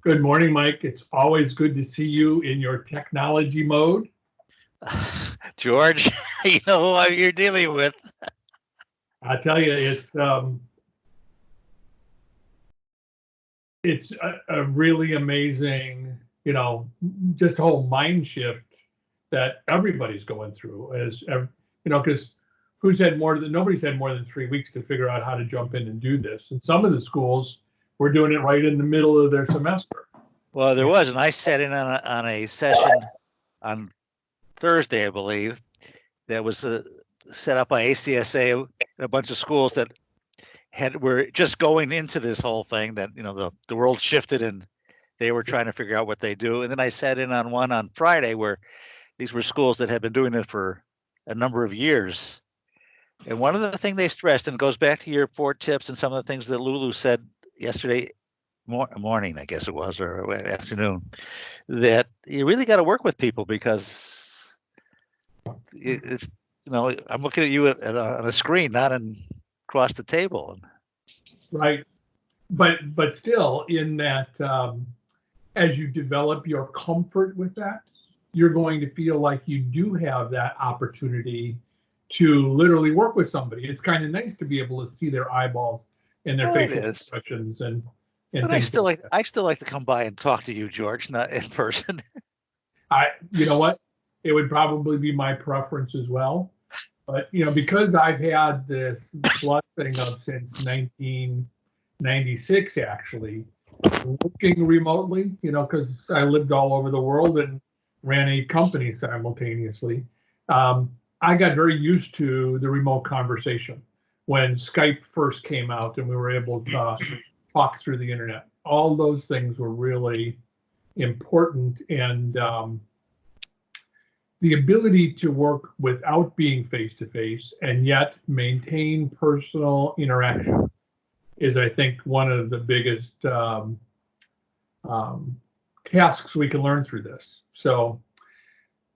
Good morning, Mike. It's always good to see you in your technology mode. George, you know what you're dealing with. I tell you, it's a really amazing, just a whole mind shift that everybody's going through. Because nobody's had more than 3 weeks to figure out how to jump in and do this. And some of the schools were doing it right in the middle of their semester. Well, there was, and I sat in on a session on Thursday, I believe, that was set up by ACSA and a bunch of schools that were just going into this whole thing that, the world shifted and they were trying to figure out what they do. And then I sat in on one on Friday where these were schools that had been doing it for a number of years. And one of the things they stressed, and it goes back to your 4 tips and some of the things that Lulu said yesterday morning, I guess it was, or afternoon, that you really got to work with people because it's, I'm looking at you on a screen, not across the table. Right. But still, in that, as you develop your comfort with that, you're going to feel like you do have that opportunity to literally work with somebody. It's kind of nice to be able to see their eyeballs and their facial expressions and but I still like to come by and talk to you, George, not in person. You know what? It would probably be my preference as well. But because I've had this blessing of since 1996, actually, working remotely, because I lived all over the world and ran 8 companies simultaneously. I got very used to the remote conversation when Skype first came out and we were able to talk through the internet. All those things were really important, and the ability to work without being face-to-face and yet maintain personal interaction is, I think, one of the biggest tasks we can learn through this. So,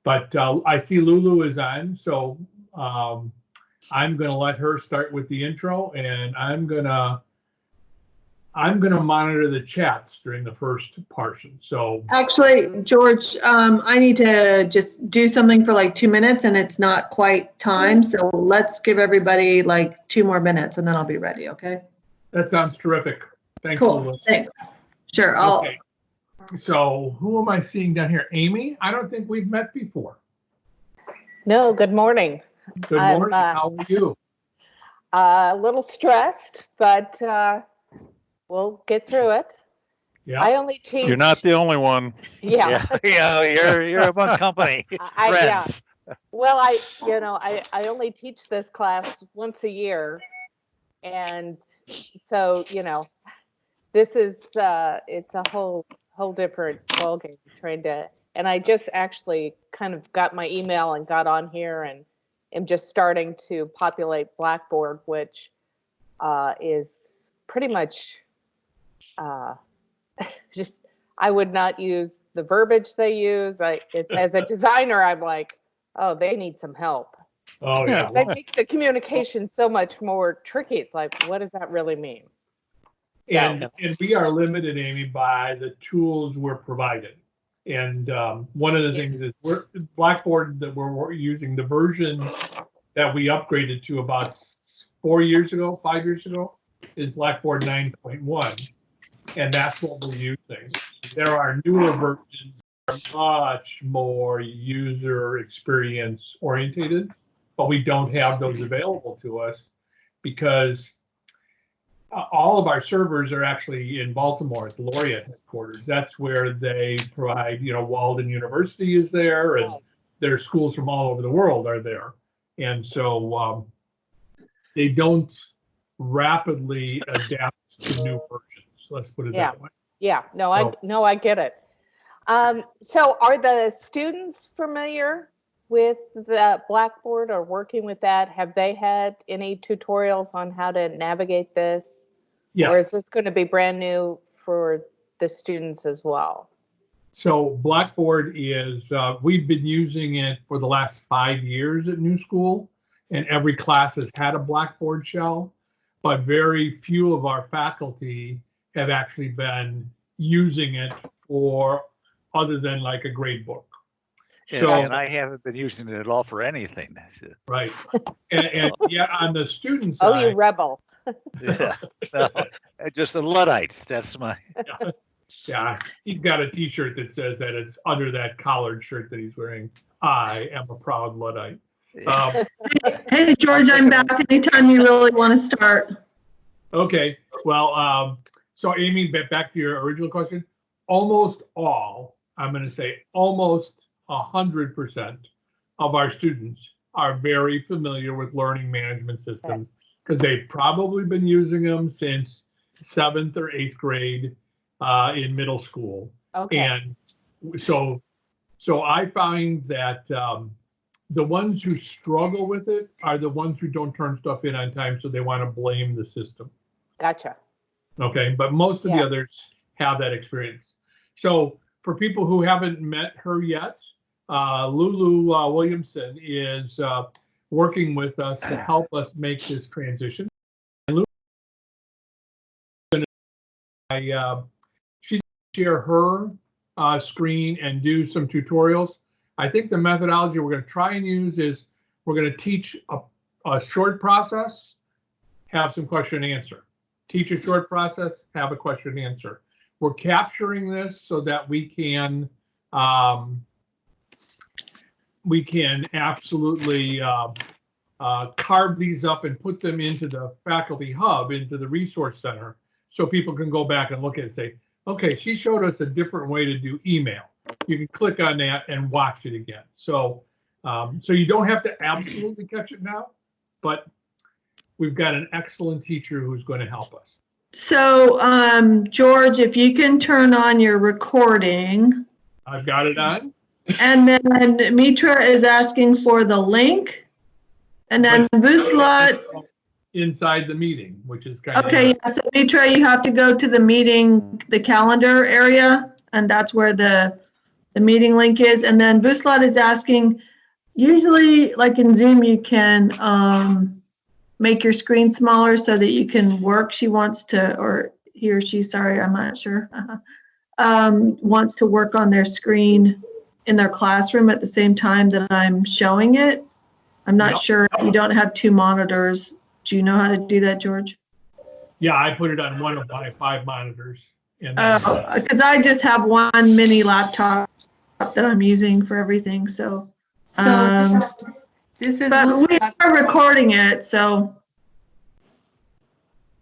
but I see Lulu is on, so I'm going to let her start with the intro, and I'm going to monitor the chats during the first portion. So actually, George, I need to just do something for like 2 minutes, and it's not quite time. So let's give everybody like 2 more minutes, and then I'll be ready. Okay. That sounds terrific. Thanks. Cool. Lulu. Thanks. Sure. Okay. So who am I seeing down here? Amy? I don't think we've met before. No. Good morning. Good morning. How are you? A little stressed, but we'll get through it. Yeah. I only teach. You're not the only one. Yeah. You're among company. Friends. Yeah. Well, I only teach this class once a year, and so this is it's a whole different ballgame trying to. And I just actually kind of got my email and got on here and am just starting to populate Blackboard, which is pretty much just, I would not use the verbiage they use. As a designer, I'm like, oh, they need some help. Oh, yeah. They make the communication so much more tricky. It's like, what does that really mean? And we are limited, Amy, by the tools we're provided. And one of the things is Blackboard that we're using, the version that we upgraded to about 5 years ago, is Blackboard 9.1. And that's what we're using. There are newer versions that are much more user experience orientated, but we don't have those available to us because all of our servers are actually in Baltimore at the Laureate headquarters. That's where they provide, Walden University is there, and their schools from all over the world are there. And so they don't rapidly adapt to new versions. Let's put it that way. Yeah, I get it. So are the students familiar with the Blackboard or working with that? Have they had any tutorials on how to navigate this? Yes. Or is this going to be brand new for the students as well? So Blackboard is, we've been using it for the last 5 years at New School, and every class has had a Blackboard shell, but very few of our faculty have actually been using it for other than like a grade book. And, So- and I haven't been using it at all for anything. Right. And yeah, on the student Oh, side, you rebel. Yeah, no, just a Luddite. That's my. yeah, he's got a T-shirt that says that it's under that collared shirt that he's wearing. I am a proud Luddite. Hey, George, I'm back anytime you really want to start. Okay, well, so Amy, back to your original question. Almost all, I'm going to say almost 100% of our students are very familiar with learning management systems because they've probably been using them since 7th or 8th grade in middle school. Okay. And so I find that the ones who struggle with it are the ones who don't turn stuff in on time, so they want to blame the system. Gotcha. Okay, but most of the Yeah. others have that experience. So for people who haven't met her yet, Lulu Williamson is working with us to help us make this transition. And Lulu, she's going to share her screen and do some tutorials. I think the methodology we're going to try and use is we're going to teach a short process, have some question and answer. Teach a short process, have a question and answer. We're capturing this so that we can absolutely carve these up and put them into the faculty hub, into the resource center, so people can go back and look at it and say, okay, she showed us a different way to do email. You can click on that and watch it again. So, so you don't have to absolutely catch it now, but we've got an excellent teacher who's going to help us. So, George, if you can turn on your recording. I've got it on. And then Mitra is asking for the link. And then Buslat. Inside the meeting, which is kind of. Okay, yeah, so Mitra, you have to go to the meeting, the calendar area, and that's where the meeting link is. And then Buslat is asking, usually like in Zoom, you can make your screen smaller so that you can work. She wants to, or he or she, sorry, I'm not sure, wants to work on their screen in their classroom at the same time that I'm showing it. I'm not sure if you don't have two monitors. Do you know how to do that, George? Yeah, I put it on one of my 5 monitors. And because I just have one mini laptop that I'm using for everything. So this is. But we are recording it, so.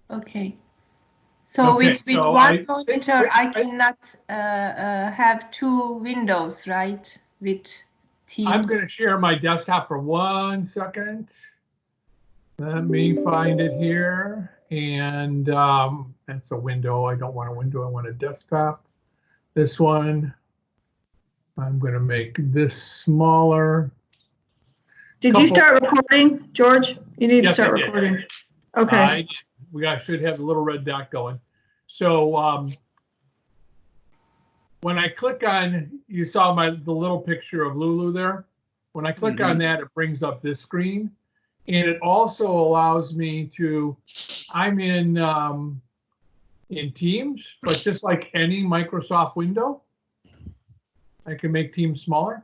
Okay. So Okay, with so one monitor, I cannot have 2 windows, right? With Teams. I'm going to share my desktop for 1 second. Let me find it here. And that's a window. I don't want a window. I want a desktop. This one. I'm going to make this smaller. Did you start recording, George? You need to start I did. recording. Okay. Should have the little red dot going. So when I click on, you saw the little picture of Lulu there. When I click on that, it brings up this screen. And it also allows me to, I'm in Teams, but just like any Microsoft window, I can make Teams smaller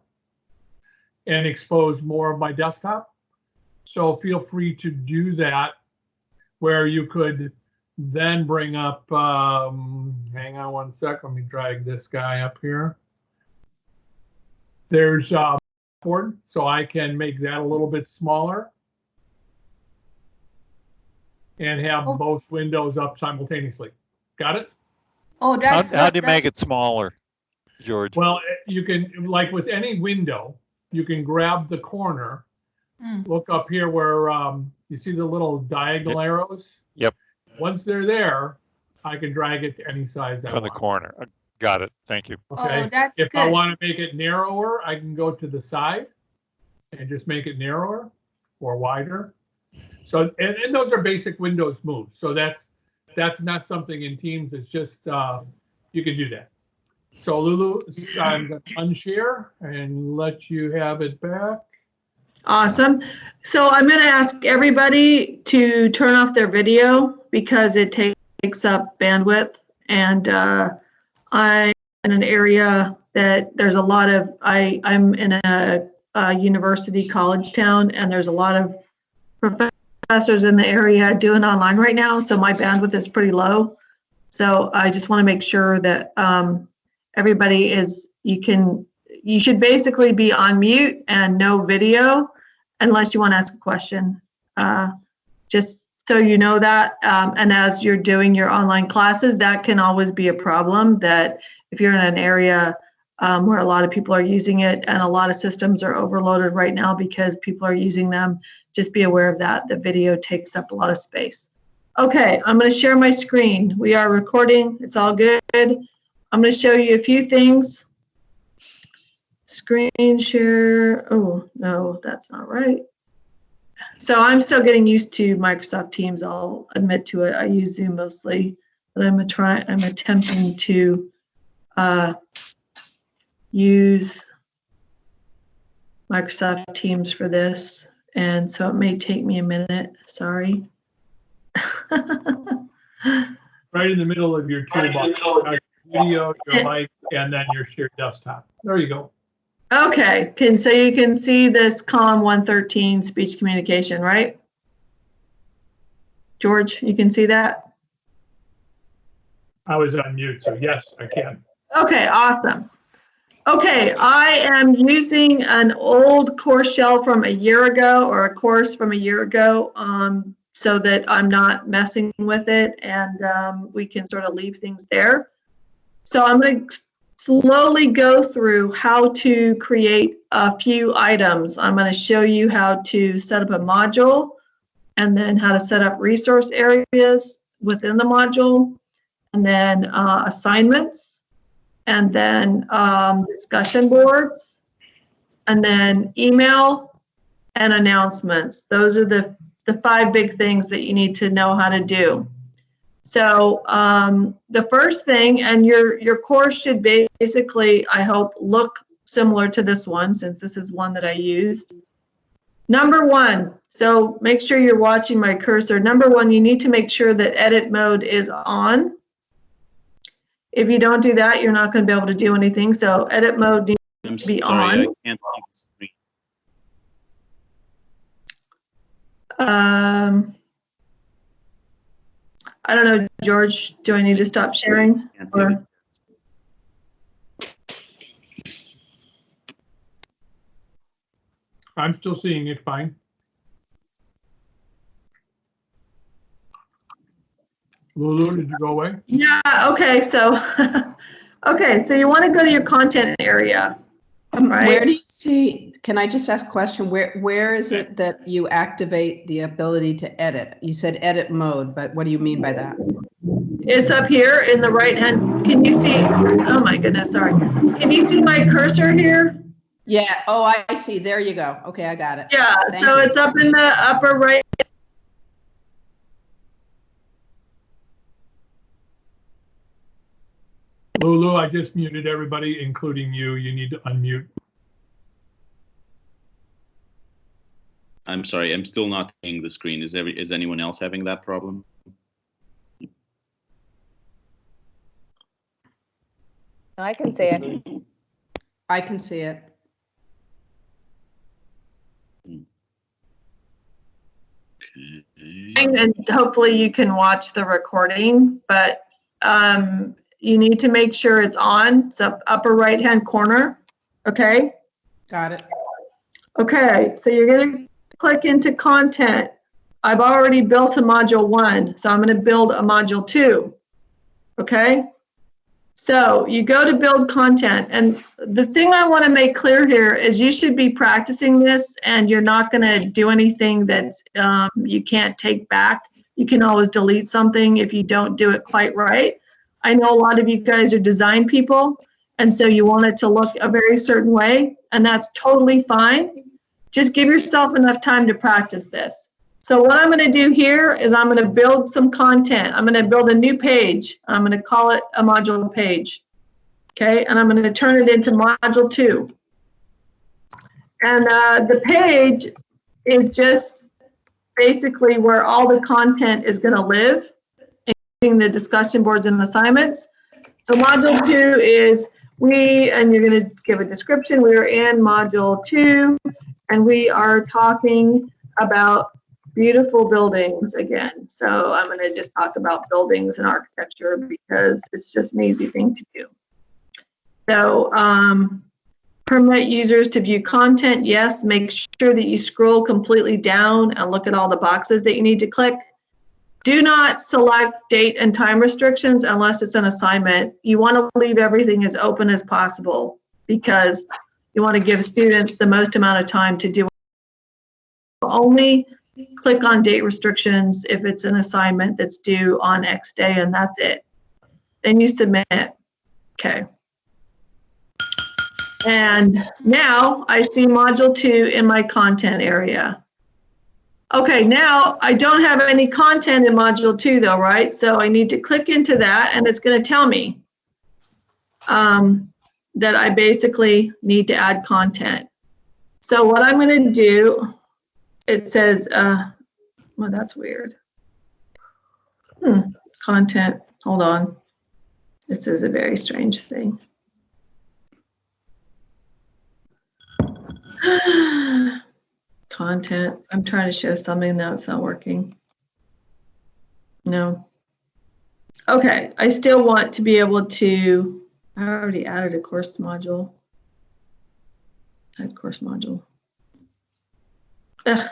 and expose more of my desktop. So feel free to do that, where you could then bring up, hang on 1 sec, let me drag this guy up here. There's BlackBoard, so I can make that a little bit smaller and have both windows up simultaneously. Got it? Oh, that's How do you make it smaller, George? Well, you can, like with any window, you can grab the corner, look up here where you see the little diagonal arrows? Yep. Once they're there, I can drag it to any size I From the want. corner. Got it. Thank you. Okay. Oh, that's If good. I want to make it narrower, I can go to the side and just make it narrower or wider. So, and those are basic Windows moves. So that's not something in Teams. It's just, you can do that. So Lulu, I'm going to unshare and let you have it back. Awesome. So I'm going to ask everybody to turn off their video because it takes up bandwidth. And I'm in an area that there's a lot of, I'm in a university college town, and there's a lot of professors in the area doing online right now, so my bandwidth is pretty low. So I just want to make sure that everybody is, you should basically be on mute and no video unless you want to ask a question. Just so you know that, and as you're doing your online classes, that can always be a problem, that if you're in an area where a lot of people are using it and a lot of systems are overloaded right now because people are using them, just be aware of that. The video takes up a lot of space. Okay, I'm going to share my screen. We are recording. It's all good. I'm going to show you a few things. Screen share. Oh, no, that's not right. So I'm still getting used to Microsoft Teams. I'll admit to it. I use Zoom mostly, but I'm attempting to use Microsoft Teams for this, and so it may take me a minute. Sorry. Right in the middle of your toolbox, video, your mic, and then your shared desktop. There you go. Okay, so you can see this column 113, speech communication, right? George, you can see that? I was on mute, so yes, I can. Okay, awesome. Okay, I am using an old course shell from a year ago, or a course from a year ago, so that I'm not messing with it, and we can sort of leave things there. So I'm going to slowly go through how to create a few items. I'm going to show you how to set up a module, and then how to set up resource areas within the module, and then assignments, and then discussion boards, and then email and announcements. Those are the 5 big things that you need to know how to do. So the first thing, and your course should basically, I hope, look similar to this one, since this is one that I used. Number 1, so make sure you're watching my cursor. Number 1, you need to make sure that edit mode is on. If you don't do that, you're not going to be able to do anything. So edit mode needs to be on. I can't see the screen. I don't know, George, do I need to stop sharing? Or? I'm still seeing it fine. Lulu, did you go away? Yeah, okay, so okay, so you want to go to your content area. Right. Where do you see, can I just ask a question? Where is it that you activate the ability to edit? You said edit mode, but what do you mean by that? It's up here in the right hand. Can you see? Oh my goodness, sorry. Can you see my cursor here? Yeah, oh, I see. There you go. Okay, I got it. Yeah, Thank so you. it's up in the upper right. Lulu, I just muted everybody, including you. You need to unmute. I'm sorry, I'm still not seeing the screen. Is anyone else having that problem? I can see it. I can see it. Okay. And hopefully you can watch the recording, but you need to make sure it's on. It's up upper right hand corner. Okay. Got it. Okay, so you're going to click into content. I've already built a module 1, so I'm going to build a module 2. Okay. So you go to build content, and the thing I want to make clear here is you should be practicing this, and you're not going to do anything that you can't take back. You can always delete something if you don't do it quite right. I know a lot of you guys are design people, and so you want it to look a very certain way, and that's totally fine. Just give yourself enough time to practice this. So what I'm going to do here is I'm going to build some content. I'm going to build a new page. I'm going to call it a module page. Okay, and I'm going to turn it into module 2. And the page is just basically where all the content is going to live, including the discussion boards and assignments. So module 2 is and you're going to give a description. We are in module 2, and we are talking about beautiful buildings again. So I'm going to just talk about buildings and architecture because it's just an easy thing to do. So permit users to view content. Yes, make sure that you scroll completely down and look at all the boxes that you need to click. Do not select date and time restrictions unless it's an assignment. You want to leave everything as open as possible because you want to give students the most amount of time to do it. Only click on date restrictions if it's an assignment that's due on X day, and that's it. Then you submit. Okay. And now I see module 2 in my content area. Okay, now I don't have any content in module 2 though, right? So I need to click into that, and it's going to tell me that I basically need to add content. So what I'm going to do, it says, well, that's weird. Content, hold on. This is a very strange thing. Content, I'm trying to show something now, it's not working. No. Okay, I still want to be able to, I already added a course module. Add course module. Ugh.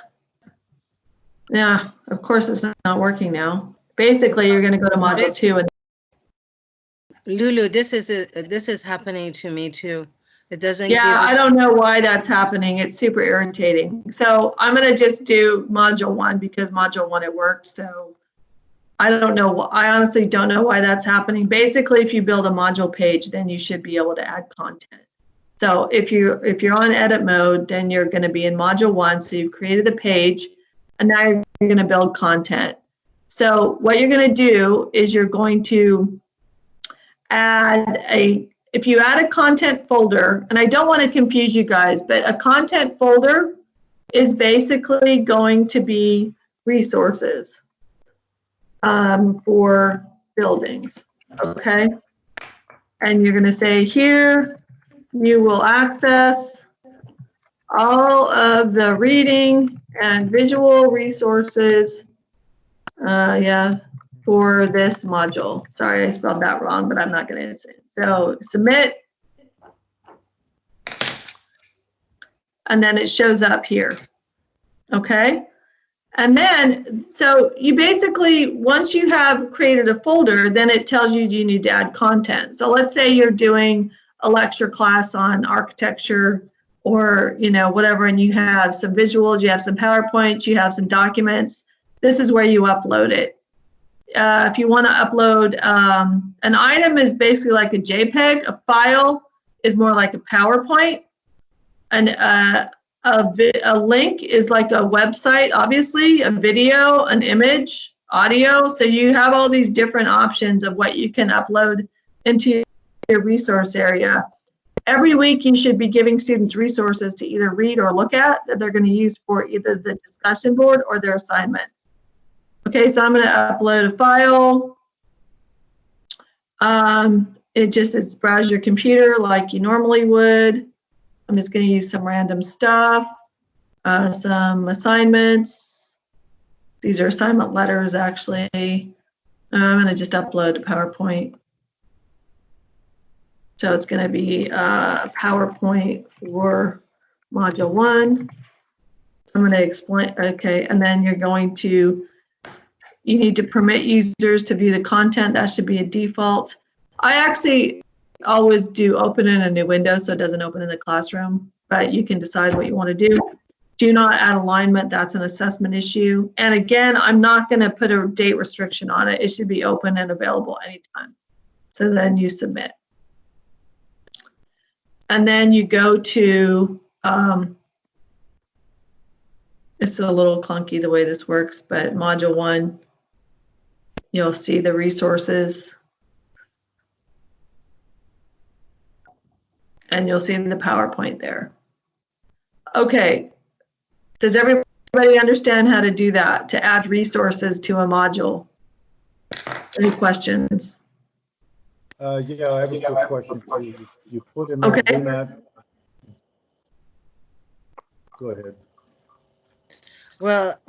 Yeah, of course it's not working now. Basically, you're going to go to module 2 and Lulu, this is happening to me too. It doesn't. Yeah, I don't know why that's happening. It's super irritating. So I'm going to just do module 1 because module 1 it worked. So I don't know. I honestly don't know why that's happening. Basically, if you build a module page, then you should be able to add content. So if you're on edit mode, then you're going to be in module 1. So you've created the page, and now you're going to build content. So what you're going to do is you're going to add if you add a content folder, and I don't want to confuse you guys, but a content folder is basically going to be resources for buildings, okay? And you're going to say here, you will access all of the reading and visual resources, for this module. Sorry, I spelled that wrong, but I'm not going to say it. So submit, and then it shows up here, okay? And then, so you basically, once you have created a folder, then it tells you you need to add content. So let's say you're doing a lecture class on architecture or, whatever, and you have some visuals, you have some PowerPoints, you have some documents. This is where you upload it. If you want to upload, an item is basically like a JPEG, a file is more like a PowerPoint, and a link is like a website, obviously, a video, an image, audio. So you have all these different options of what you can upload into your resource area. Every week you should be giving students resources to either read or look at that they're going to use for either the discussion board or their assignments. Okay, so I'm going to upload a file. It just is browse your computer like you normally would. I'm just going to use some random stuff, some assignments. These are assignment letters, actually. I'm going to just upload a PowerPoint. So it's going to be PowerPoint for module 1. I'm going to explain, okay, and then you're going to, you need to permit users to view the content. That should be a default. I actually always do open in a new window so it doesn't open in the classroom, but you can decide what you want to do. Do not add alignment. That's an assessment issue. And again, I'm not going to put a date restriction on it. It should be open and available anytime. So then you submit. And then you go to, it's a little clunky the way this works, but module 1, you'll see the resources. And you'll see the PowerPoint there. Okay, does everybody understand how to do that, to add resources to a module? Any questions? Yeah, I have a quick question for you. You put in Okay. there, do not. Go ahead. Well,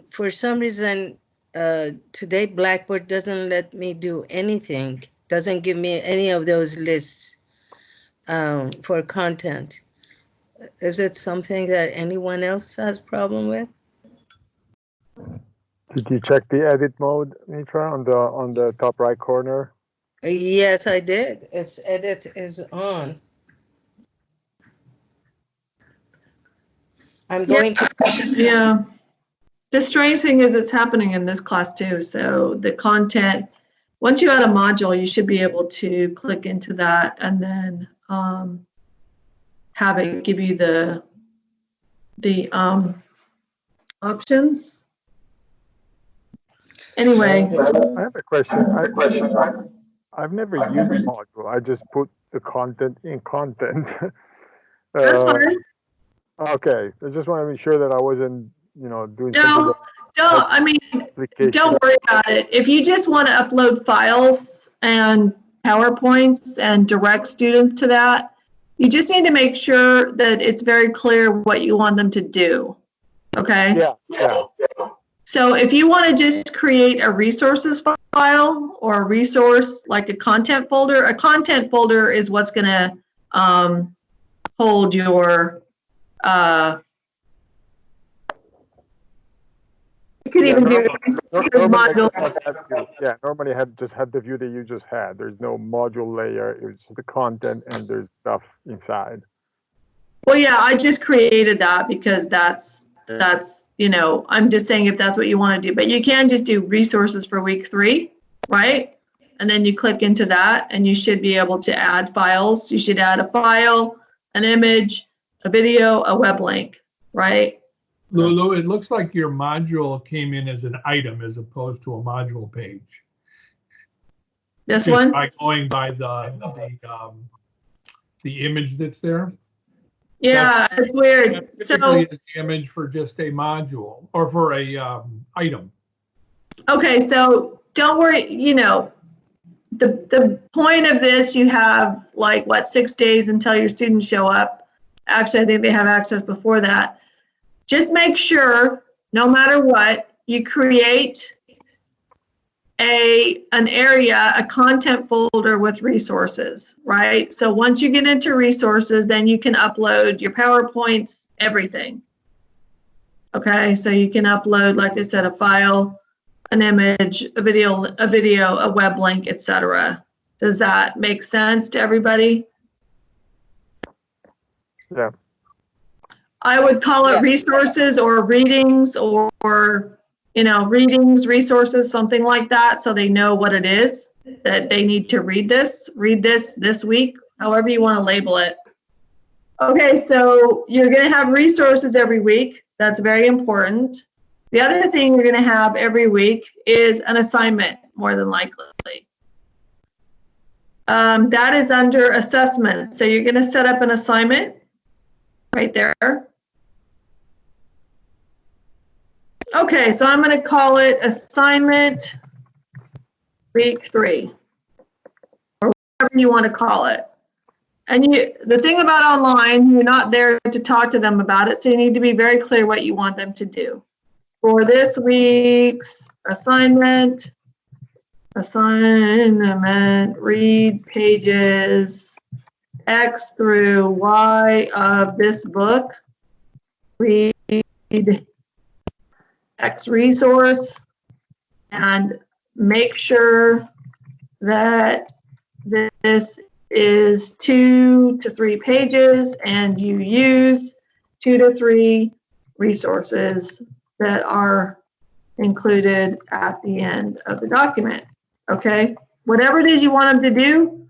for some reason, today Blackboard doesn't let me do anything, doesn't give me any of those lists for content. Is it something that anyone else has problem with? Did you check the edit mode, Mitra, on the top right corner? Yes, I did. It's edit is on. I'm going to. Yeah. The strange thing is it's happening in this class too. So the content, once you add a module, you should be able to click into that and then have it give you the options. Anyway. I have a question. I've never used module. I just put the content in content. That's fine. Okay, I just want to make sure that I wasn't, doing something. Don't worry about it. If you just want to upload files and PowerPoints and direct students to that, you just need to make sure that it's very clear what you want them to do. Okay? Yeah. So if you want to just create a resources file or a resource like a content folder is what's going to hold your you could even do module. Normally I just had the view that you just had. There's no module layer. It's just the content and there's stuff inside. Well, yeah, I just created that because that's I'm just saying if that's what you want to do. But you can just do resources for week 3, right? And then you click into that and you should be able to add files. You should add a file, an image, a video, a web link, right? Lulu, it looks like your module came in as an item as opposed to a module page. This Just one? by going by the image that's there. Yeah, it's weird. That typically is the image for just a module or for a item. Okay, so don't worry, the point of this, you have 6 days until your students show up. Actually, I think they have access before that. Just make sure, no matter what, you create an area, a content folder with resources, right? So once you get into resources, then you can upload your PowerPoints, everything. Okay, so you can upload, like I said, a file, an image, a video, a web link, etc. Does that make sense to everybody? Yeah. I would call it resources or readings or readings, resources, something like that, so they know what it is, that they need to read this week, however you want to label it. Okay, so you're going to have resources every week. That's very important. The other thing you're going to have every week is an assignment, more than likely. That is under assessment. So you're going to set up an assignment right there. Okay, so I'm going to call it assignment week 3, or whatever you want to call it. And the thing about online, you're not there to talk to them about it, so you need to be very clear what you want them to do. For this week's assignment, read pages X through Y of this book, read X resource, and make sure that this is 2 to 3 pages and you use 2 to 3 resources that are included at the end of the document. Okay, whatever it is you want them to do,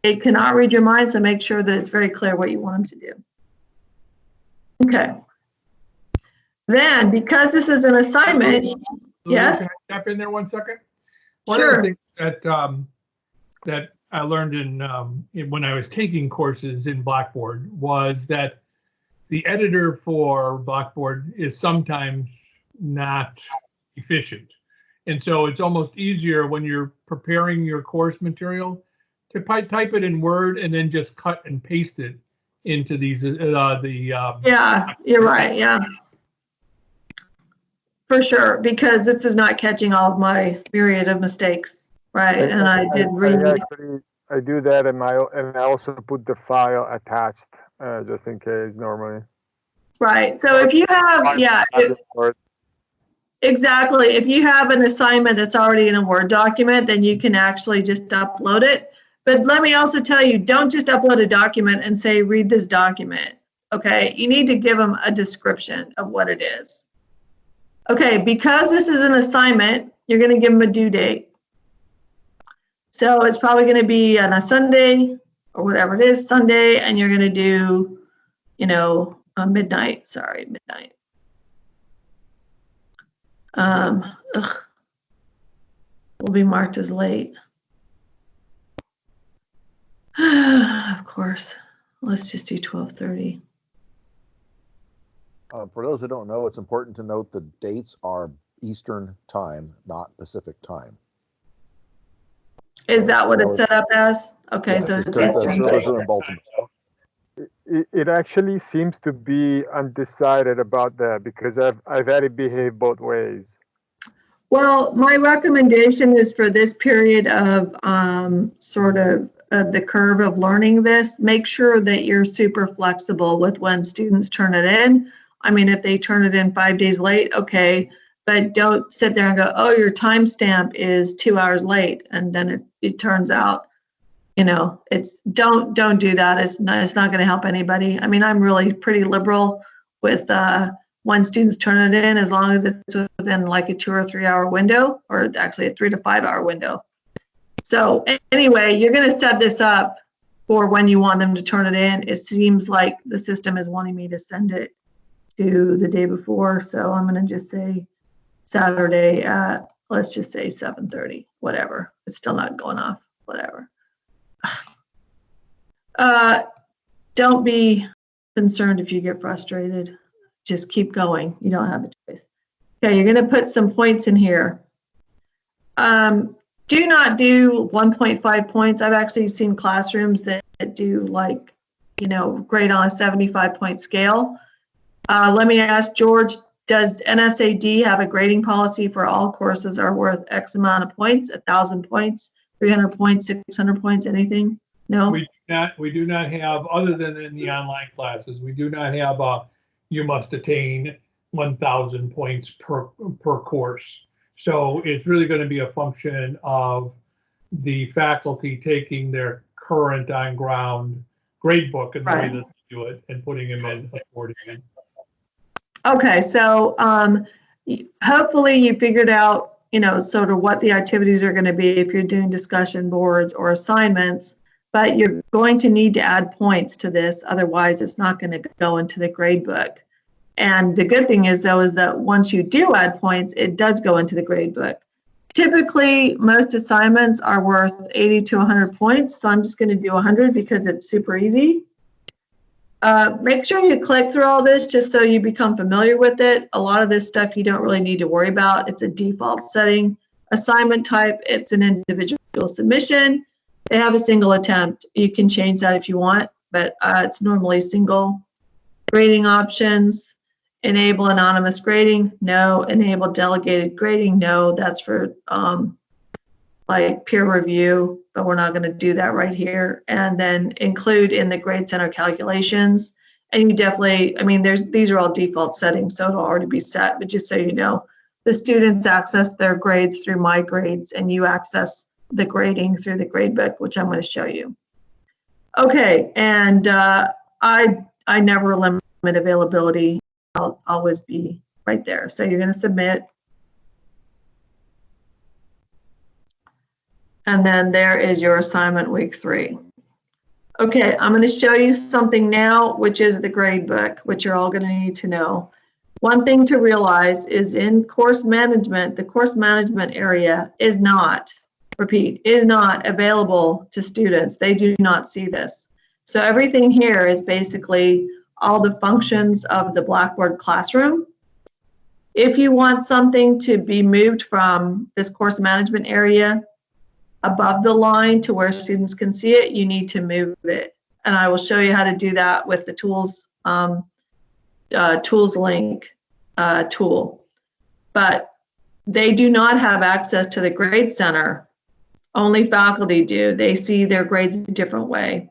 it cannot read your mind, so make sure that it's very clear what you want them to do. Okay. Then, because this is an assignment, yes? Can I step in there 1 second? Sure. One of the things that I learned when I was taking courses in Blackboard was that the editor for Blackboard is sometimes not efficient. And so it's almost easier when you're preparing your course material to type it in Word and then just cut and paste it into these, Yeah, you're right, yeah. For sure, because this is not catching all of my myriad of mistakes, right? And I did read. I do that and I also put the file attached, just in case normally. Right, so if you have, yeah, exactly. If you have an assignment that's already in a Word document, then you can actually just upload it. But let me also tell you, don't just upload a document and say, read this document, okay? You need to give them a description of what it is. Okay, because this is an assignment, you're going to give them a due date. So it's probably going to be on a Sunday or whatever it is, Sunday, and you're going to do, you know, midnight. Will be marked as late. Of course. Let's just do 12:30. For those who don't know, it's important to note the dates are Eastern time, not Pacific time. Is that what it's set up as? Okay, Yes, so it's it's because the Eastern. servers are in Baltimore. It actually seems to be undecided about that because I've had it behave both ways. Well, my recommendation is for this period of sort of the curve of learning this, make sure that you're super flexible with when students turn it in. I mean, if they turn it in 5 days late, okay, but don't sit there and go, oh, your timestamp is 2 hours late, and then it turns out, you know, it's don't do that. It's not going to help anybody. I mean, I'm really pretty liberal with when students turn it in, as long as it's within like a 2 or 3 hour window, or actually a 3 to 5 hour window. So anyway, you're going to set this up for when you want them to turn it in. It seems like the system is wanting me to send it to the day before, so I'm going to just say Saturday at, let's just say 7:30, whatever. It's still not going off, whatever. Don't be concerned if you get frustrated. Just keep going. You don't have a choice. Okay, you're going to put some points in here. Do not do 1.5 points. I've actually seen classrooms that do, like, you know, grade on a 75-point scale. Let me ask George, does NSAD have a grading policy for all courses are worth X amount of points, 1,000 points, 300 points, 600 points, anything? No? We do not have, other than in the online classes, we do not have you must attain 1,000 points per course. So it's really going to be a function of the faculty taking their current on-ground grade book and the way that they do it and putting them in accordingly. Okay, so hopefully you figured out, you know, sort of what the activities are going to be if you're doing discussion boards or assignments, but you're going to need to add points to this. Otherwise, it's not going to go into the grade book. And the good thing is, though, is that once you do add points, it does go into the grade book. Typically, most assignments are worth 80 to 100 points. So I'm just going to do 100 because it's super easy. Make sure you click through all this just so you become familiar with it. A lot of this stuff you don't really need to worry about. It's a default setting. Assignment type, it's an individual submission. They have a single attempt. You can change that if you want, but it's normally single. Grading options, enable anonymous grading, no. Enable delegated grading, no. That's for like peer review, but we're not going to do that right here. And then include in the grade center calculations. And you definitely, I mean, these are all default settings, so it'll already be set, but just so you know, the students access their grades through My Grades, and you access the grading through the grade book, which I'm going to show you. Okay, and I never limit availability. I'll always be right there. So you're going to submit. And then there is your assignment week 3. Okay, I'm going to show you something now, which is the grade book, which you're all going to need to know. One thing to realize is in course management, the course management area is not, repeat, is not available to students. They do not see this. So everything here is basically all the functions of the Blackboard classroom. If you want something to be moved from this course management area above the line to where students can see it, you need to move it. And I will show you how to do that with the tools, tools link tool. But they do not have access to the grade center. Only faculty do. They see their grades a different way.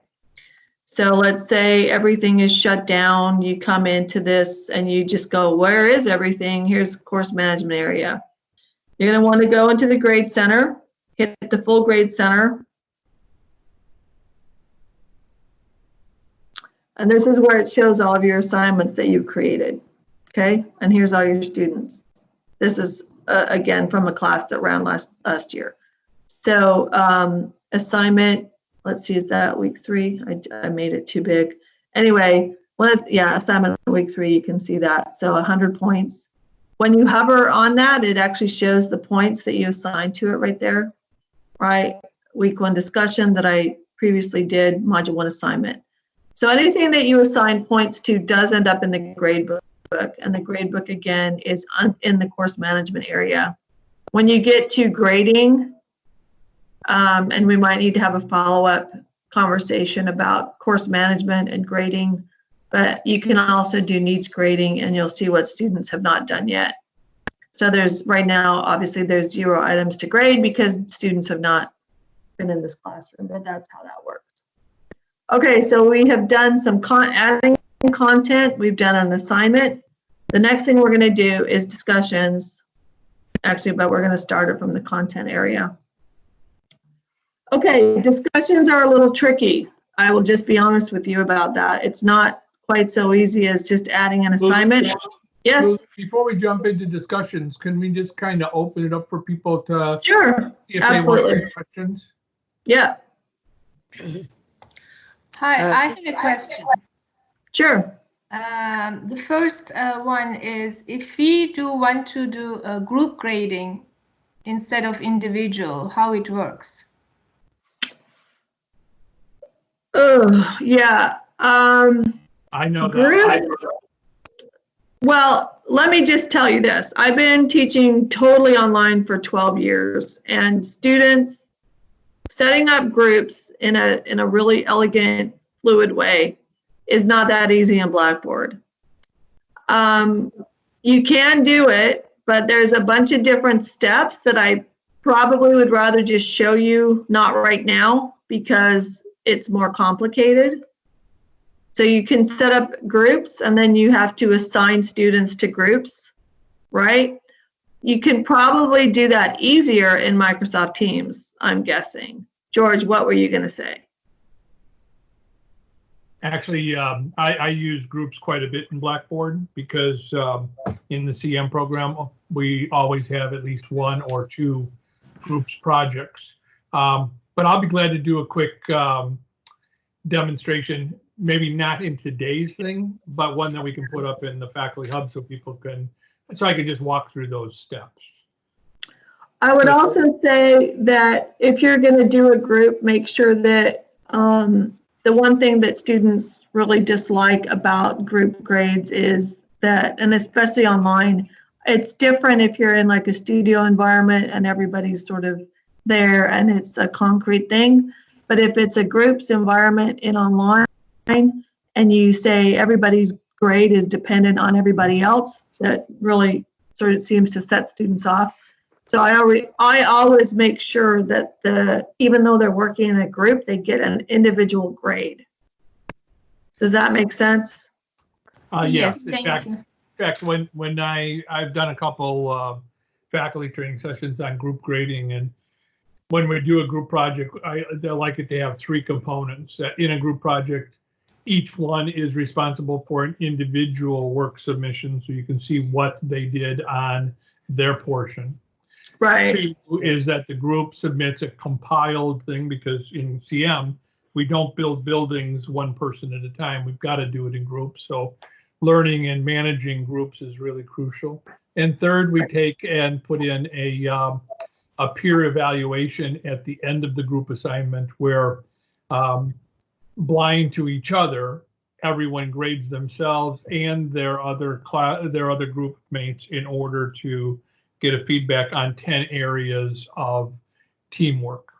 So let's say everything is shut down. You come into this and you just go, where is everything? Here's course management area. You're going to want to go into the grade center, hit the full grade center. And this is where it shows all of your assignments that you've created. Okay, and here's all your students. This is, again, from a class that ran last year. So assignment, let's see, is that week 3? I made it too big. Anyway, assignment week 3, you can see that. So 100 points. When you hover on that, it actually shows the points that you assigned to it right there, right? Week 1 discussion that I previously did, module 1 assignment. So anything that you assign points to does end up in the grade book, and the grade book again is in the course management area. When you get to grading, and we might need to have a follow-up conversation about course management and grading, but you can also do needs grading and you'll see what students have not done yet. So there's right now, obviously there's 0 items to grade because students have not been in this classroom, but that's how that works. Okay, so we have done some adding content. We've done an assignment. The next thing we're going to do is discussions, actually, but we're going to start it from the content area. Okay, discussions are a little tricky. I will just be honest with you about that. It's not quite so easy as just adding an assignment. Yes? Before we jump into discussions, can we just kind of open it up for people to Sure, see if absolutely. they want questions? Yeah. Hi, I have a question. Sure. The first one is, if we want to do a group grading instead of individual, how it works? Oh, yeah. I know that. Well, let me just tell you this. I've been teaching totally online for 12 years, and students setting up groups in a really elegant, fluid way is not that easy in Blackboard. You can do it, but there's a bunch of different steps that I probably would rather just show you, not right now, because it's more complicated. So you can set up groups and then you have to assign students to groups, right? You can probably do that easier in Microsoft Teams, I'm guessing. George, what were you going to say? Actually, I use groups quite a bit in Blackboard because in the CM program, we always have at least 1 or 2 groups projects. But I'll be glad to do a quick demonstration, maybe not in today's thing, but one that we can put up in the faculty hub so people can, so I can just walk through those steps. I would also say that if you're going to do a group, make sure that the one thing that students really dislike about group grades is that, and especially online, it's different if you're in like a studio environment and everybody's sort of there and it's a concrete thing. But if it's a groups environment in online and you say everybody's grade is dependent on everybody else, that really sort of seems to set students off. So I always make sure that even though they're working in a group, they get an individual grade. Does that make sense? Yes, In thank you. In fact, when I've done a couple faculty training sessions on group grading, and when we do a group project, they like it to have 3 components. In a group project, each one is responsible for an individual work submission, so you can see what they did on their portion. Right. 2 is that the group submits a compiled thing, because in CM, we don't build buildings one person at a time. We've got to do it in groups. So learning and managing groups is really crucial. And 3rd, we take and put in a peer evaluation at the end of the group assignment where blind to each other, everyone grades themselves and their other group mates in order to get a feedback on 10 areas of teamwork.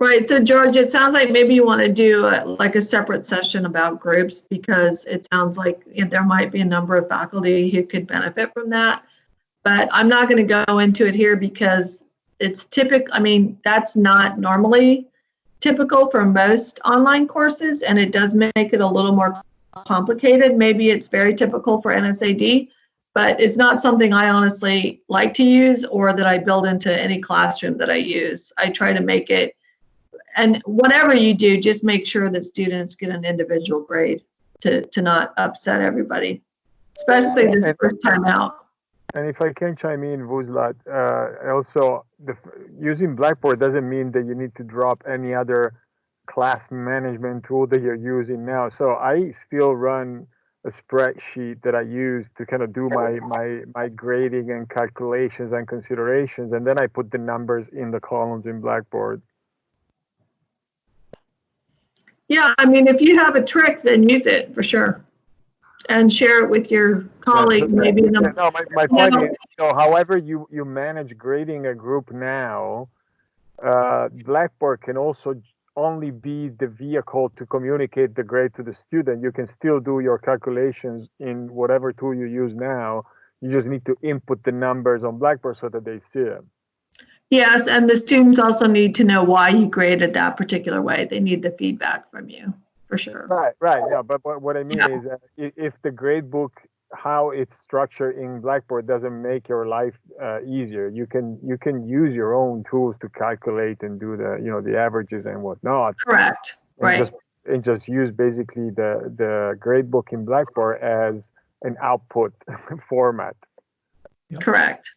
Right, so George, it sounds like maybe you want to do like a separate session about groups, because it sounds like there might be a number of faculty who could benefit from that. But I'm not going to go into it here because it's typical. I mean, that's not normally typical for most online courses, and it does make it a little more complicated. Maybe it's very typical for NSAD, but it's not something I honestly like to use or that I build into any classroom that I use. I try to make it, and whatever you do, just make sure that students get an individual grade to not upset everybody, especially this first time out. And if I can chime in, Vuzlat, also using Blackboard doesn't mean that you need to drop any other class management tool that you're using now. So I still run a spreadsheet that I use to kind of do my grading and calculations and considerations, and then I put the numbers in the columns in Blackboard. Yeah, I mean, if you have a trick, then use it for sure, and share it with your colleagues. Maybe. No, my point is, however you manage grading a group now, Blackboard can also only be the vehicle to communicate the grade to the student. You can still do your calculations in whatever tool you use now. You just need to input the numbers on Blackboard so that they see it. Yes, and the students also need to know why you graded that particular way. They need the feedback from you, for sure. Right. Yeah, but what I mean is that if the grade book, how it's structured in Blackboard, doesn't make your life easier, you can use your own tools to calculate and do the averages and whatnot. Correct. Right. And just use basically the grade book in Blackboard as an output format. Yep. Correct.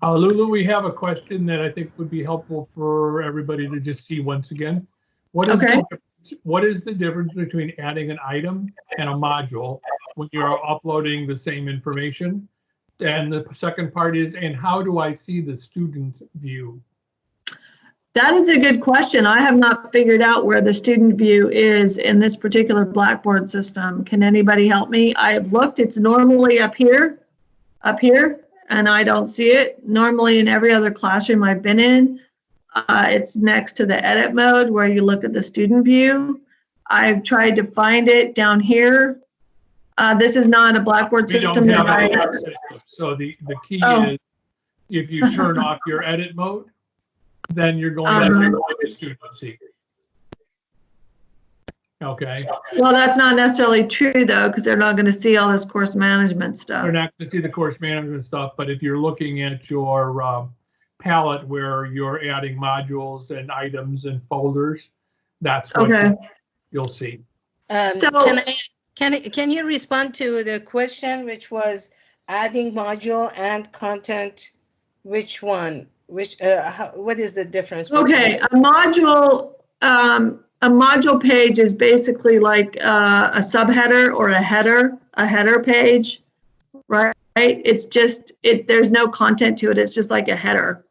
Lulu, we have a question that I think would be helpful for everybody to just see once again. What is the difference between adding an item and a module when you're uploading the same information? And the second part is, and how do I see the student view? That is a good question. I have not figured out where the student view is in this particular Blackboard system. Can anybody help me? I have looked. It's normally up here, and I don't see it. Normally in every other classroom I've been in, it's next to the edit mode where you look at the student view. I've tried to find it down here. This is not a Blackboard system. We don't have a system. So the key is, if you turn off your edit mode, then you're going to see what the student see. Okay. Well, that's not necessarily true though, because they're not going to see all this course management stuff. They're not going to see the course management stuff, but if you're looking at your palette where you're adding modules and items and folders, that's what you'll see. Can you respond to the question, which was adding module and content? Which one? What is the difference? Okay, a module page is basically like a subheader or a header page, right? It's just, there's no content to it. It's just like a header.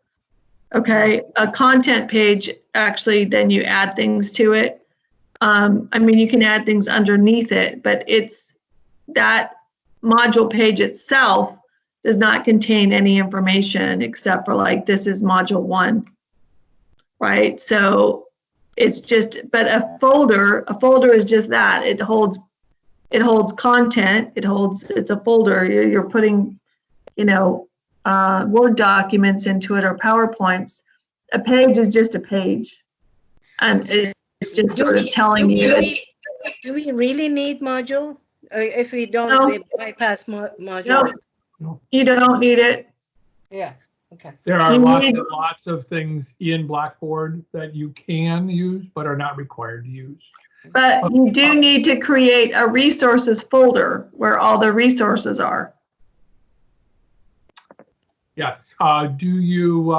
Okay, a content page, actually, then you add things to it. I mean, you can add things underneath it, but it's that module page itself does not contain any information except for like, this is module 1, right? So it's just, but a folder is just that. It holds content. It's a folder. You're putting, Word documents into it or PowerPoints. A page is just a page. And it's just sort of telling you. Do we really need module? If we don't, we bypass module? No, you don't need it. Yeah. Okay. There are lots of things in Blackboard that you can use, but are not required to use. But you do need to create a resources folder where all the resources are. Yes. Do you?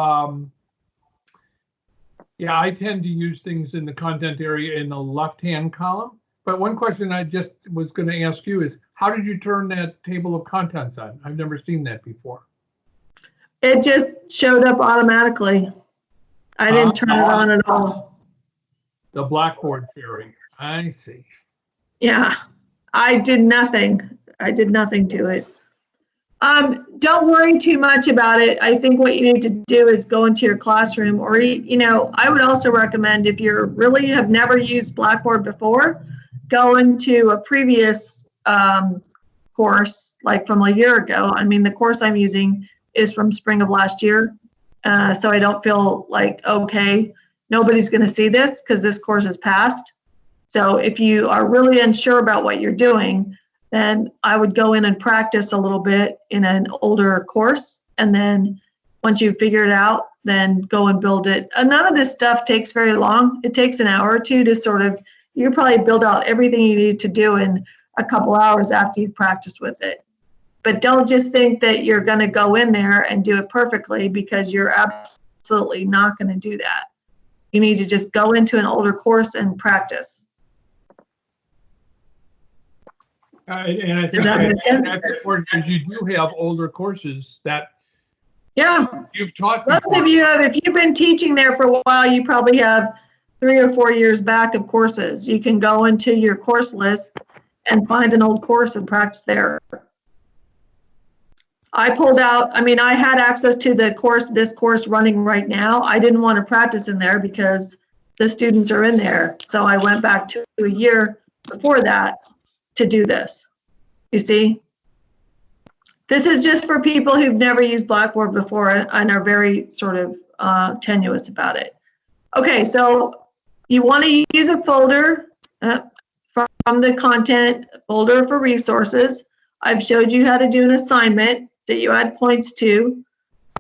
Yeah, I tend to use things in the content area in the left-hand column. But one question I just was going to ask you is, how did you turn that table of contents on? I've never seen that before. It just showed up automatically. I didn't turn it on at all. The Blackboard theory. I see. Yeah, I did nothing. I did nothing to it. Don't worry too much about it. I think what you need to do is go into your classroom, or, you know, I would also recommend, if you really have never used Blackboard before, go into a previous course, like from a year ago. I mean, the course I'm using is from spring of last year. So I don't feel like, okay, nobody's going to see this because this course is passed. So if you are really unsure about what you're doing, then I would go in and practice a little bit in an older course. And then once you figure it out, then go and build it. And none of this stuff takes very long. It takes an hour or two to sort of, you can probably build out everything you need to do in a couple hours after you've practiced with it. But don't just think that you're going to go in there and do it perfectly, because you're absolutely not going to do that. You need to just go into an older course and practice. And I think that's important, because you do have older courses that you've taught Most before. of you have, if you've been teaching there for a while, you probably have 3 or 4 years back of courses. You can go into your course list and find an old course and practice there. I pulled out, I mean, I had access to the course, this course running right now. I didn't want to practice in there because the students are in there. So I went back to a year before that to do this. You see? This is just for people who've never used Blackboard before and are very sort of tenuous about it. Okay, so you want to use a folder from the content folder for resources. I've showed you how to do an assignment that you add points to.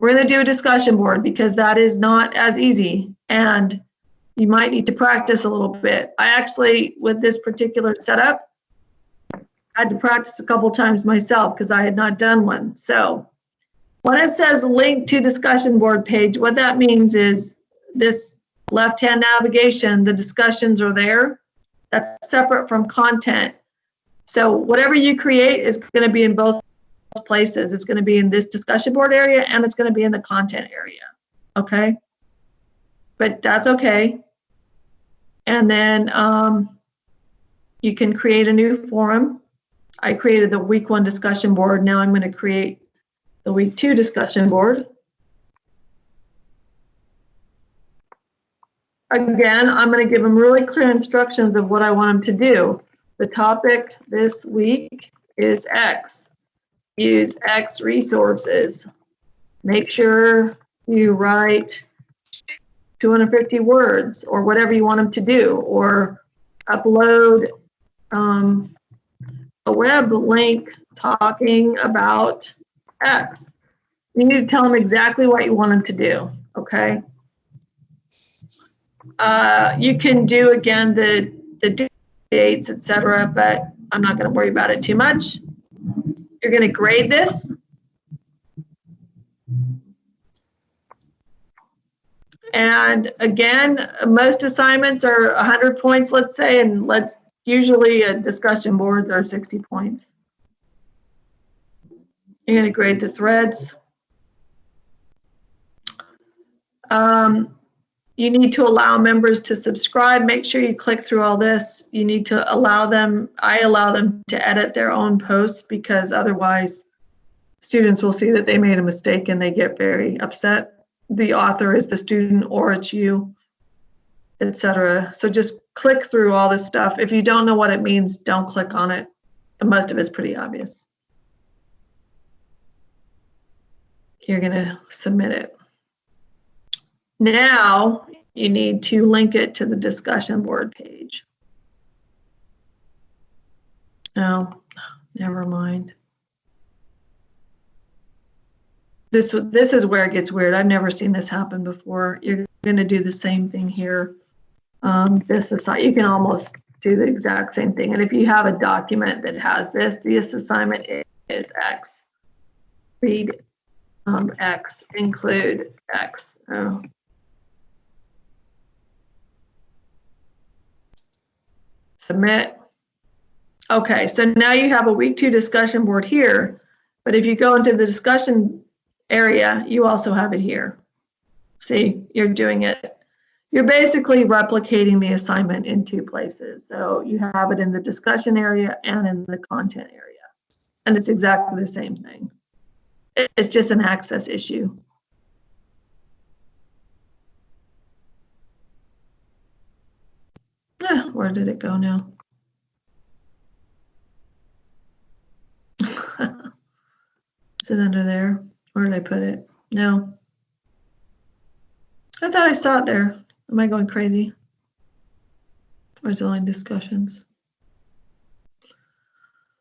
We're going to do a discussion board because that is not as easy, and you might need to practice a little bit. I actually, with this particular setup, had to practice a couple times myself because I had not done one. So when it says link to discussion board page, what that means is this left-hand navigation, the discussions are there. That's separate from content. So whatever you create is going to be in both places. It's going to be in this discussion board area, and it's going to be in the content area. Okay? But that's okay. And then you can create a new forum. I created the week 1 discussion board. Now I'm going to create the week 2 discussion board. Again, I'm going to give them really clear instructions of what I want them to do. The topic this week is X. Use X resources. Make sure you write 250 words or whatever you want them to do, or upload a web link talking about X. You need to tell them exactly what you want them to do, okay? You can do, again, the dates, etc., but I'm not going to worry about it too much. You're going to grade this. And again, most assignments are 100 points, let's say, and usually a discussion board are 60 points. You're going to grade the threads. You need to allow members to subscribe. Make sure you click through all this. You need to allow them, I allow them to edit their own posts, because otherwise students will see that they made a mistake and they get very upset. The author is the student, or it's you, etc. So just click through all this stuff. If you don't know what it means, don't click on it. And most of it's pretty obvious. You're going to submit it. Now you need to link it to the discussion board page. Oh, never mind. This is where it gets weird. I've never seen this happen before. You're going to do the same thing here. This you can almost do the exact same thing. And if you have a document that has this assignment is X. Read X, include X. Oh. Submit. Okay, so now you have a week 2 discussion board here, but if you go into the discussion area, you also have it here. See, you're doing it. You're basically replicating the assignment in 2 places. So you have it in the discussion area and in the content area. And it's exactly the same thing. It's just an access issue. Where did it go now? Is it under there? Where did I put it? No. I thought I saw it there. Am I going crazy? Or is it only discussions?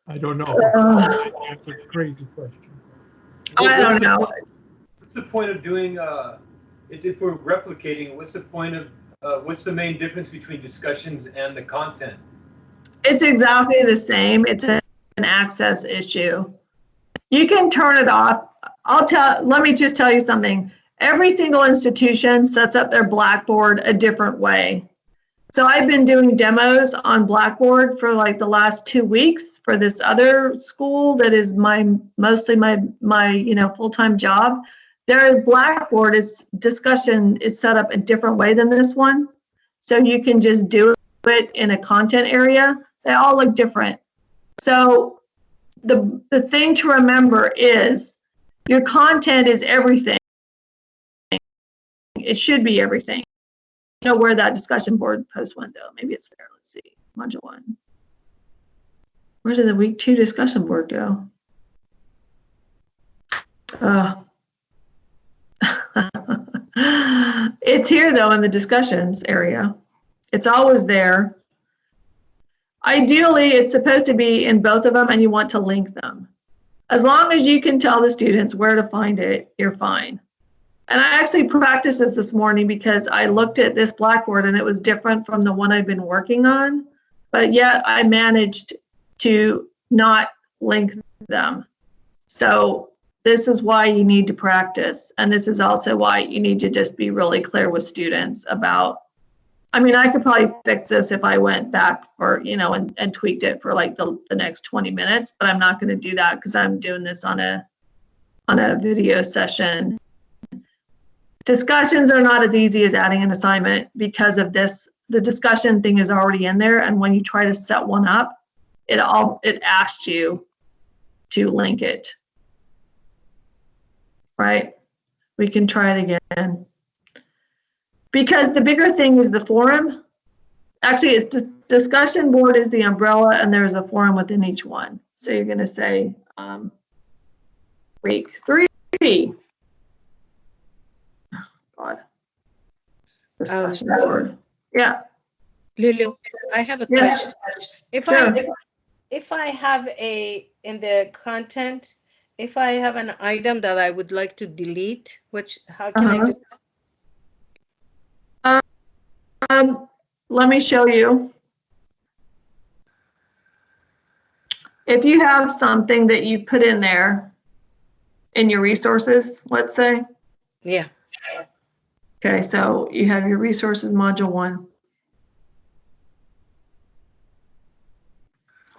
I don't know. That's a crazy question. I don't know. What's the point of doing, if we're replicating, what's the point of, what's the main difference between discussions and the content? It's exactly the same. It's an access issue. You can turn it off. Let me just tell you something. Every single institution sets up their Blackboard a different way. So I've been doing demos on Blackboard for like the last 2 weeks for this other school that is mostly my full-time job. Their Blackboard discussion is set up a different way than this one. So you can just do it in a content area. They all look different. So the thing to remember is your content is everything. It should be everything. I don't know where that discussion board post went though. Maybe it's there. Let's see. Module 1. Where did the week 2 discussion board go? It's here though in the discussions area. It's always there. Ideally, it's supposed to be in both of them and you want to link them. As long as you can tell the students where to find it, you're fine. And I actually practiced this morning because I looked at this Blackboard and it was different from the one I've been working on, but yet I managed to not link them. So this is why you need to practice. And this is also why you need to just be really clear with students about, I mean, I could probably fix this if I went back for, and tweaked it for like the next 20 minutes, but I'm not going to do that because I'm doing this on a video session. Discussions are not as easy as adding an assignment because of this. The discussion thing is already in there, and when you try to set one up, it asks you to link it. Right? We can try it again. Because the bigger thing is the forum. Actually, it's discussion board is the umbrella, and there's a forum within each one. So you're going to say week 3. God. Discussion board. Yeah. Lulu, I have a question. If I have in the content, if I have an item that I would like to delete, how can I do that? Let me show you. If you have something that you put in there in your resources, let's say. Yeah. Okay, so you have your resources module 1.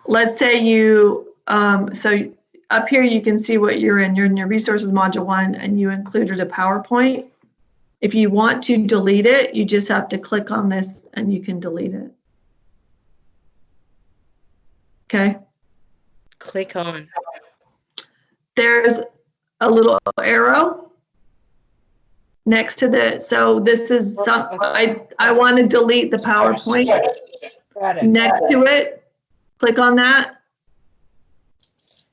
Let's say you, so up here you can see what you're in. You're in your resources module 1 and you included a PowerPoint. If you want to delete it, you just have to click on this and you can delete it. Okay. Click on. There's a little arrow next to so this is I want to delete the PowerPoint. Got it. Next to it, click on that.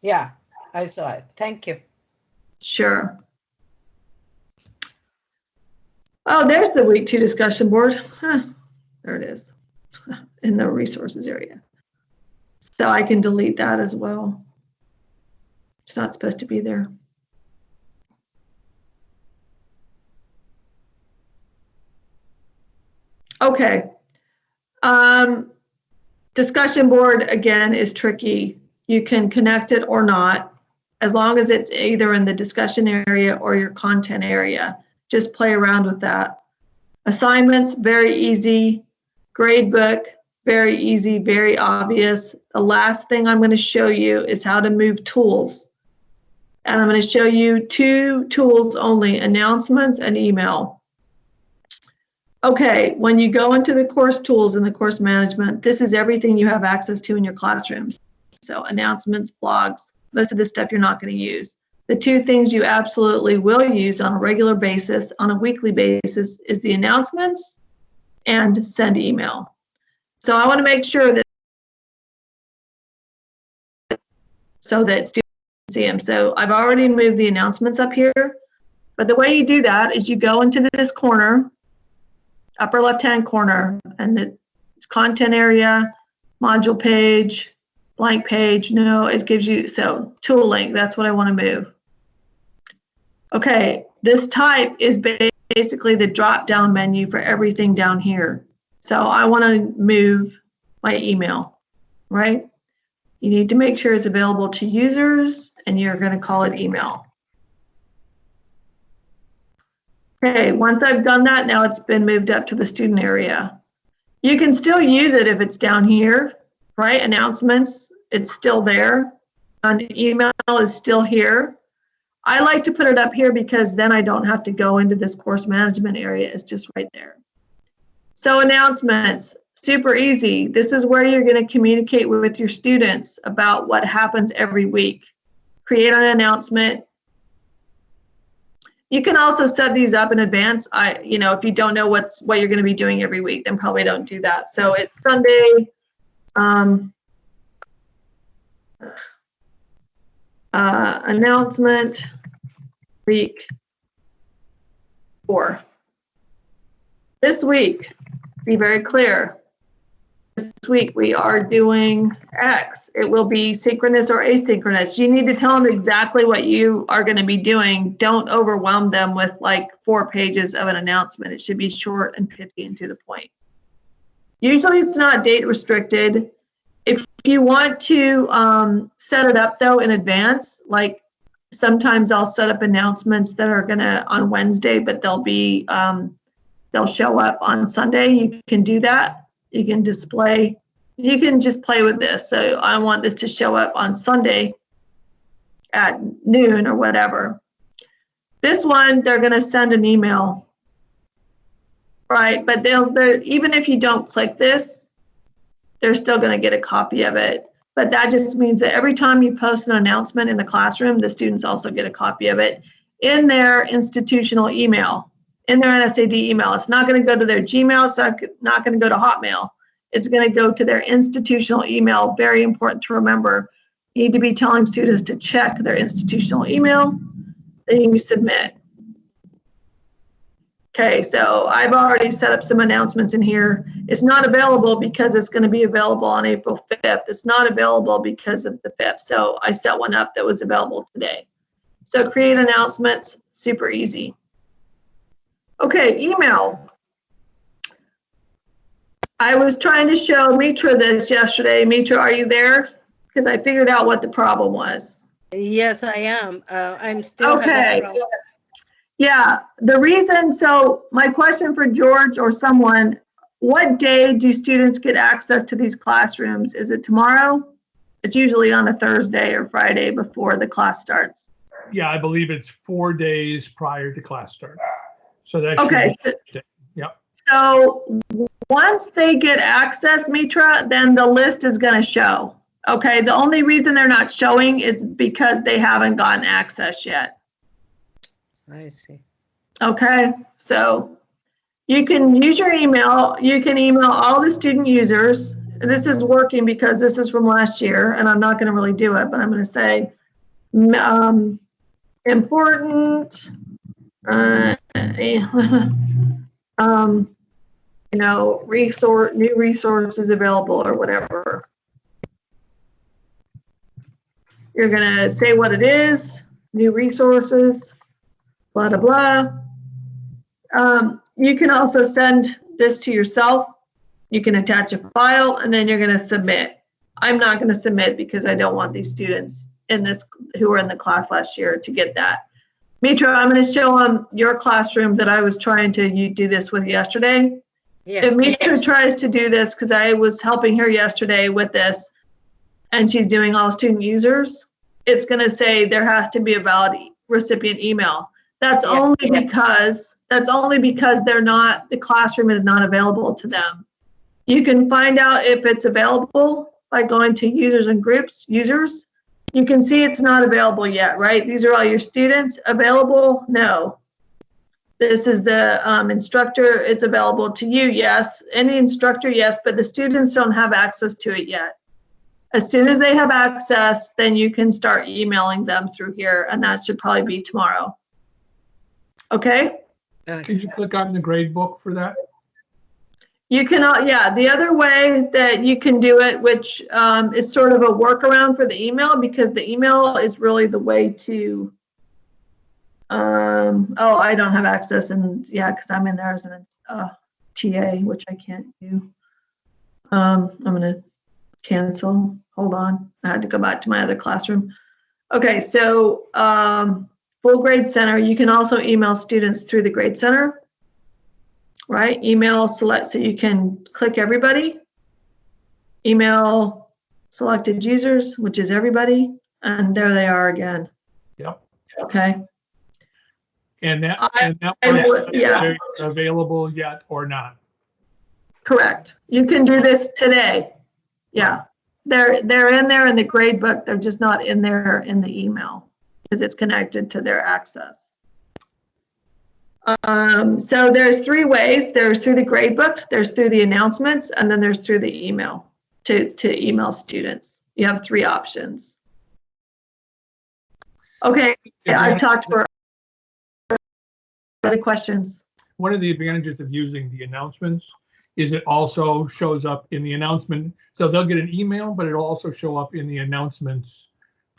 Yeah, I saw it. Thank you. Sure. Oh, there's the week 2 discussion board. Huh, there it is in the resources area. So I can delete that as well. It's not supposed to be there. Okay. Discussion board, again, is tricky. You can connect it or not, as long as it's either in the discussion area or your content area. Just play around with that. Assignments, very easy. Gradebook, very easy, very obvious. The last thing I'm going to show you is how to move tools. And I'm going to show you 2 tools only, announcements and email. Okay, when you go into the course tools and the course management, this is everything you have access to in your classrooms. So announcements, blogs, most of this stuff you're not going to use. The two things you absolutely will use on a regular basis, on a weekly basis, is the announcements and send email. So I want to make sure that students see them. So I've already moved the announcements up here, but the way you do that is you go into this corner, upper left-hand corner, and the content area, module page, blank page, no, it gives you, so tool link, that's what I want to move. Okay, this type is basically the drop-down menu for everything down here. So I want to move my email, right? You need to make sure it's available to users, and you're going to call it email. Okay, once I've done that, now it's been moved up to the student area. You can still use it if it's down here, right? Announcements, it's still there. And email is still here. I like to put it up here because then I don't have to go into this course management area. It's just right there. So announcements, super easy. This is where you're going to communicate with your students about what happens every week. Create an announcement. You can also set these up in advance. If you don't know what you're going to be doing every week, then probably don't do that. So it's Sunday. Announcement week 4. This week, be very clear. This week we are doing X. It will be synchronous or asynchronous. You need to tell them exactly what you are going to be doing. Don't overwhelm them with like 4 pages of an announcement. It should be short and pithy and to the point. Usually it's not date restricted. If you want to set it up though in advance, like sometimes I'll set up announcements that are gonna on Wednesday, but they'll show up on Sunday. You can do that. You can just play with this. So I want this to show up on Sunday at noon or whatever. This one, they're gonna send an email, right? But even if you don't click this, they're still going to get a copy of it. But that just means that every time you post an announcement in the classroom, the students also get a copy of it in their institutional email, in their NSAD email. It's not going to go to their Gmail. It's not going to go to Hotmail. It's going to go to their institutional email. Very important to remember. You need to be telling students to check their institutional email. Then you submit. Okay, so I've already set up some announcements in here. It's not available because it's going to be available on April 5th. It's not available because of the 5th. So I set one up that was available today. So create announcements, super easy. Okay, email. I was trying to show Mitra this yesterday. Mitra, are you there? Because I figured out what the problem was. Yes, I am. I'm still okay. having a problem. Yeah, the reason, so my question for George or someone, what day do students get access to these classrooms? Is it tomorrow? It's usually on a Thursday or Friday before the class starts. Yeah, I believe it's 4 days prior to class start. So that's okay. Yep. So once they get access, Mitra, then the list is going to show. Okay, the only reason they're not showing is because they haven't gotten access yet. I see. Okay, so you can use your email. You can email all the student users. This is working because this is from last year, and I'm not going to really do it, but I'm going to say important, new resources available or whatever. You're going to say what it is, new resources. Blah, blah, blah. You can also send this to yourself. You can attach a file and then you're going to submit. I'm not going to submit because I don't want these students who were in the class last year to get that. Mitra, I'm going to show them your classroom that I was trying to do this with yesterday. Yes. If Mitra tries to do this, because I was helping her yesterday with this, and she's doing all student users, it's going to say there has to be a valid recipient email. That's only because the classroom is not available to them. You can find out if it's available by going to users and groups, users, You can see it's not available yet, right? These are all your students. Available? No. This is the instructor. It's available to you, yes. Any instructor, yes, but the students don't have access to it yet. As soon as they have access, then you can start emailing them through here, and that should probably be tomorrow. Okay? Can you click on the grade book for that? You can, yeah, the other way that you can do it, which is sort of a workaround for the email, because the email is really the way to, oh, I don't have access, and yeah, because I'm in there as an TA, which I can't do. I'm going to cancel. Hold on. I had to go back to my other classroom. Okay, so full grade center, you can also email students through the grade center. Right? Email select, so you can click everybody. Email selected users, which is everybody, and there they are again. Yep. Okay. And that yeah. they're available yet or not? Correct. You can do this today. Yeah. They're in there in the grade book. They're just not in there in the email because it's connected to their access. So there's three ways. There's through the gradebook, there's through the announcements, and then there's through the email to email students. You have three options. Okay, I've talked for other questions. One of the advantages of using the announcements is it also shows up in the announcement. So they'll get an email, but it'll also show up in the announcements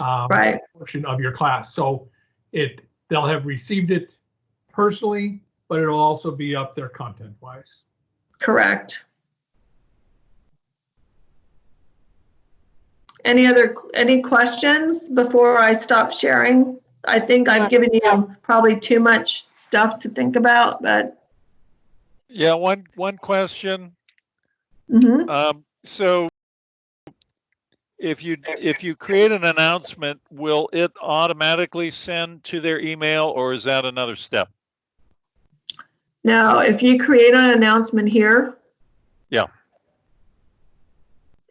right. portion of your class. So they'll have received it personally, but it'll also be up there content-wise. Correct. Any questions before I stop sharing? I think I've given you probably too much stuff to think about, but. Yeah, one question. Mm-hmm. So if you create an announcement, will it automatically send to their email, or is that another step? Now, if you create an announcement here, yeah,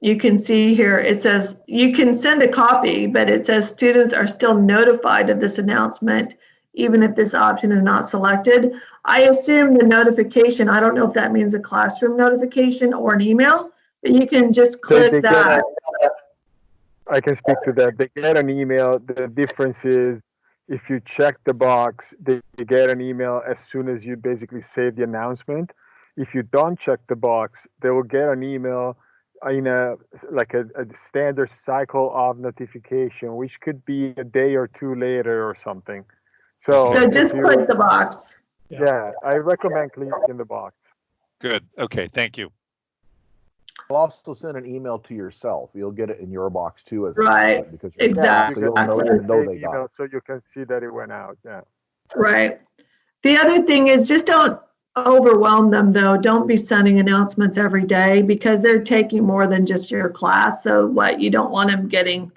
you can see here, it says, you can send a copy, but it says students are still notified of this announcement, even if this option is not selected. I assume the notification, I don't know if that means a classroom notification or an email, but you can just click that. I can speak to that. They get an email. The difference is if you check the box, they get an email as soon as you basically save the announcement. If you don't check the box, they will get an email in a standard cycle of notification, which could be a day or two later or something. So just click the box. Yeah, I recommend clicking the box. Good. Okay, thank you. I'll also send an email to yourself. You'll get it in your box too, as right. Because exactly. So you'll know they got it. So you can see that it went out. Yeah. Right. The other thing is just don't overwhelm them though. Don't be sending announcements every day because they're taking more than just your class. So you don't want them getting,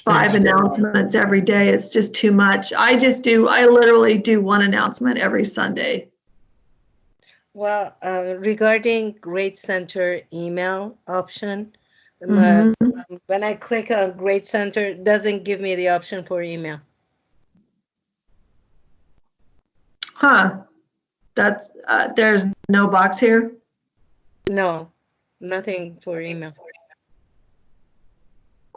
5 announcements every day. It's just too much. I literally do one announcement every Sunday. Well, regarding Grade Center email option, when I click on Grade Center, it doesn't give me the option for email. Huh. That's, there's no box here? No, nothing for email.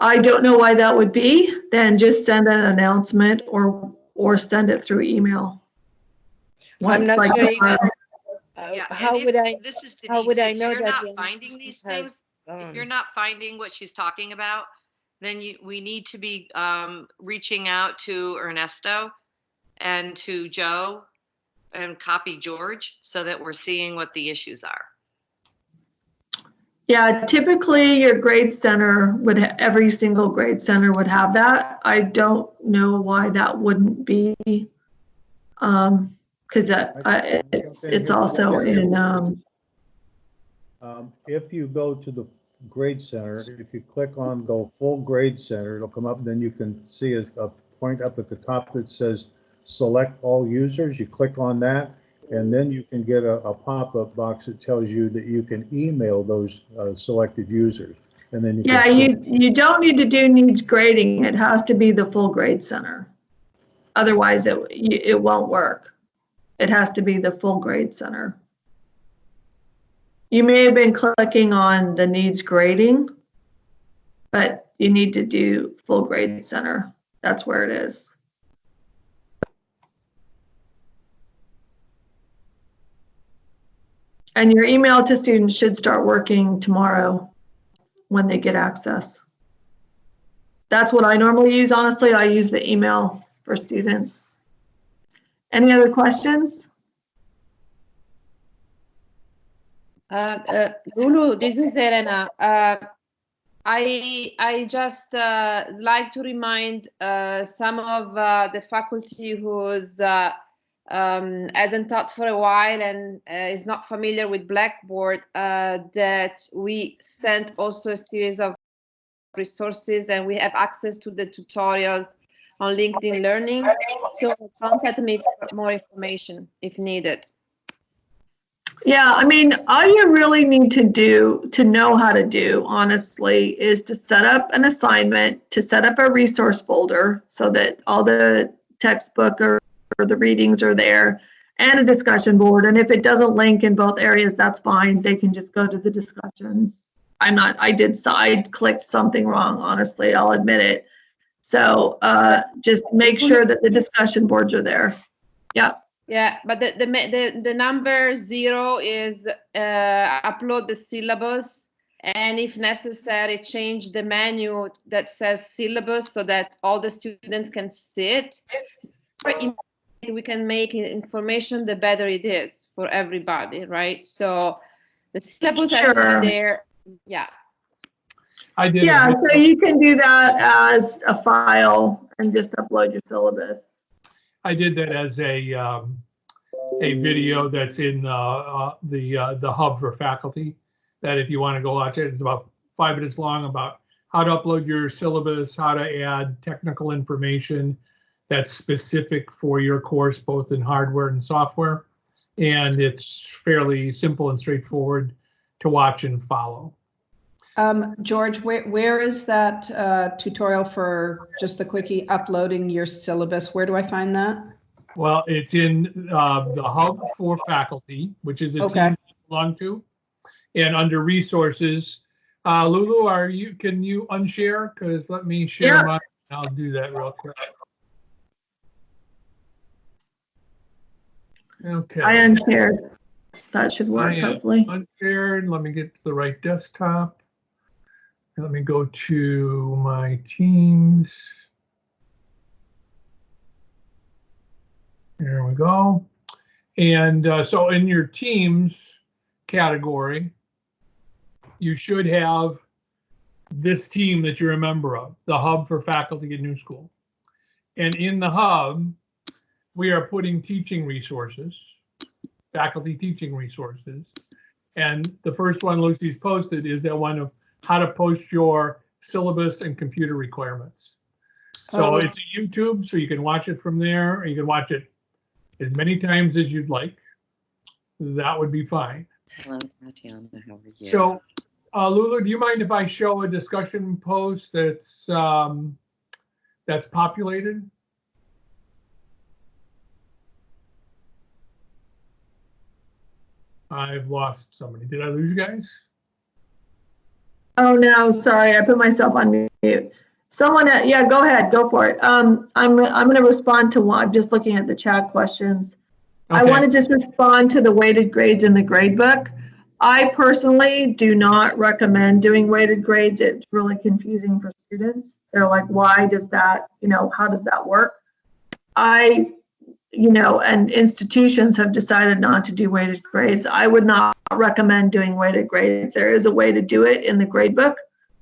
I don't know why that would be. Then just send an announcement or send it through email. I'm not sure. Yeah, how would I? This is Denise. How would I know if you're that not finding these things? If you're not finding what she's talking about, then we need to be reaching out to Ernesto and to Joe and copy George so that we're seeing what the issues are. Yeah, typically your grade center every single grade center would have that. I don't know why that wouldn't be, because it's also in. If you go to the grade center, if you click on go full grade center, it'll come up, and then you can see a point up at the top that says select all users. You click on that, and then you can get a pop-up box that tells you that you can email those selected users. and then you Yeah, can. you don't need to do needs grading. It has to be the full grade center. Otherwise, it won't work. It has to be the full grade center. You may have been clicking on the needs grading, but you need to do full grade center. That's where it is. And your email to students should start working tomorrow when they get access. That's what I normally use. Honestly, I use the email for students. Any other questions? Lulu, this is Elena. I just like to remind some of the faculty who's hasn't taught for a while and is not familiar with Blackboard that we sent also a series of resources and we have access to the tutorials on LinkedIn Learning. So contact me for more information if needed. Yeah, I mean, all you really need to do, to know how to do, honestly, is to set up an assignment, to set up a resource folder so that all the textbook or the readings are there, and a discussion board. And if it doesn't link in both areas, that's fine. They can just go to the discussions. I clicked something wrong, honestly, I'll admit it. So just make sure that the discussion boards are there. Yeah. Yeah, but the number 0 is upload the syllabus, and if necessary, change the menu that says syllabus so that all the students can see it. We can make information, the better it is for everybody, right? So the syllabus has to be there. Yeah. I did. Yeah, so you can do that as a file and just upload your syllabus. I did that as a video that's in the hub for faculty, that if you want to go watch it, it's about 5 minutes long, about how to upload your syllabus, how to add technical information that's specific for your course, both in hardware and software. And it's fairly simple and straightforward to watch and follow. George, where is that tutorial for just the quickie uploading your syllabus? Where do I find that? Well, it's in the hub for faculty, which is a team I belong to, and under resources. Lulu, can you unshare? Because let me share mine. I'll do that real quick. Okay. I unshared. That should work, hopefully. Unshared. Let me get to the right desktop. Let me go to my Teams. There we go. And so in your Teams category, you should have this team that you're a member of, the Hub for Faculty at New School. And in the Hub, we are putting teaching resources, faculty teaching resources. And the first one Lucy's posted is that one of how to post your syllabus and computer requirements. So it's a YouTube, so you can watch it from there, or you can watch it as many times as you'd like. That would be fine. Hello, Tatiana, how are you? So, Lulu, do you mind if I show a discussion post that's populated? I've lost somebody. Did I lose you guys? Oh no, sorry, I put myself on mute. Someone, yeah, go ahead, go for it. I'm going to respond to one. I'm just looking at the chat questions. Okay. I want to just respond to the weighted grades in the gradebook. I personally do not recommend doing weighted grades. It's really confusing for students. They're like, why does that, how does that work? And institutions have decided not to do weighted grades. I would not recommend doing weighted grades. There is a way to do it in the gradebook,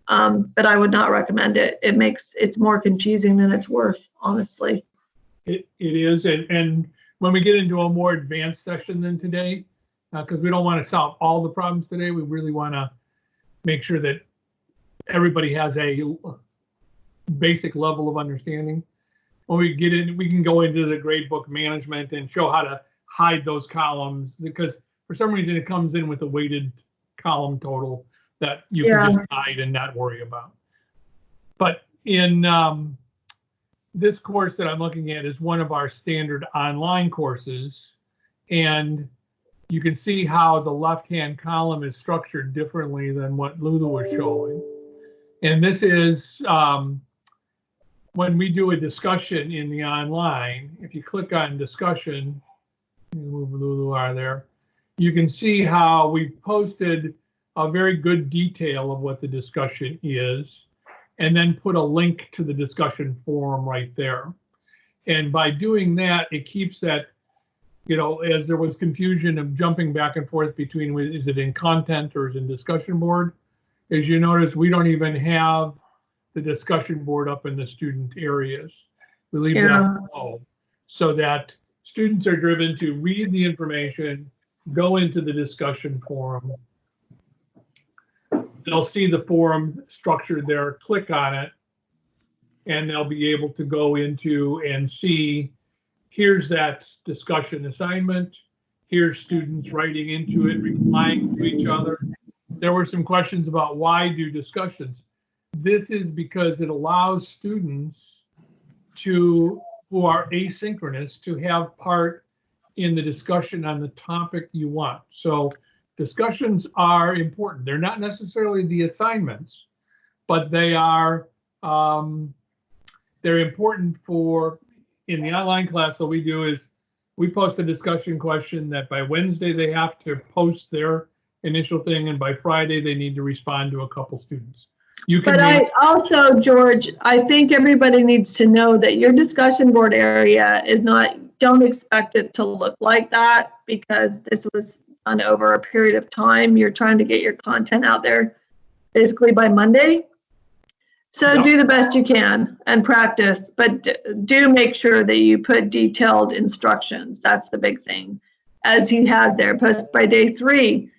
but I would not recommend it. It's more confusing than it's worth, honestly. It is, and when we get into a more advanced session than today, because we don't want to solve all the problems today, we really want to make sure that everybody has a basic level of understanding. When we get in, we can go into the gradebook management and show how to hide those columns, because for some reason it comes in with a weighted column total that you can just hide and not worry about. But in this course that I'm looking at is one of our standard online courses, and you can see how the left-hand column is structured differently than what Lulu was showing. And this is when we do a discussion in the online, if you click on discussion, move Lulu out of there, you can see how we've posted a very good detail of what the discussion is, and then put a link to the discussion forum right there. And by doing that, it keeps that, you know, as there was confusion of jumping back and forth between, is it in content or is it in discussion board? As you notice, we don't even have the discussion board up in the student areas. We leave that below so that students are driven to read the information, go into the discussion forum. They'll see the forum structured there, click on it, and they'll be able to go into and see, here's that discussion assignment, here's students writing into it, replying to each other. There were some questions about why do discussions. This is because it allows students who are asynchronous to have part in the discussion on the topic you want. So discussions are important. They're not necessarily the assignments, but they are, they're important for, in the online class, what we do is we post a discussion question that by Wednesday they have to post their initial thing, and by Friday they need to respond to a couple students. You can. But I also, George, I think everybody needs to know that your discussion board area is not, don't expect it to look like that, because this was done over a period of time. You're trying to get your content out there basically by Monday. So do the best you can and practice, but do make sure that you put detailed instructions. That's the big thing. As he has there, post by day 3,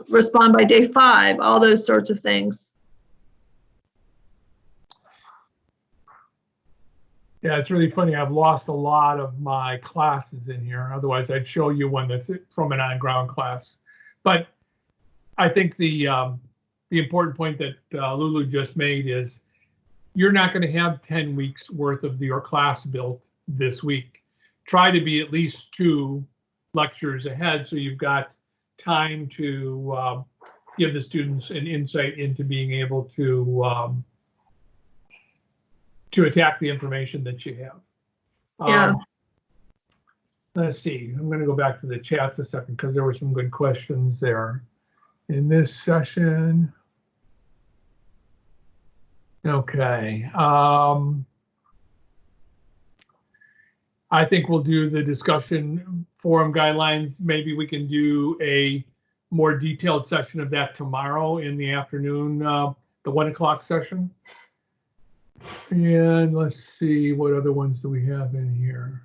respond by day 5, all those sorts of things. Yeah, it's really funny. I've lost a lot of my classes in here. Otherwise, I'd show you one that's from an on-ground class. But I think the important point that Lulu just made is you're not going to have 10 weeks worth of your class built this week. Try to be at least 2 lectures ahead so you've got time to give the students an insight into being able to attack the information that you have. Let's see, I'm going to go back to the chats a second because there were some good questions there in this session. Okay. I think we'll do the discussion forum guidelines. Maybe we can do a more detailed session of that tomorrow in the afternoon, the 1 o'clock session. And let's see, what other ones do we have in here?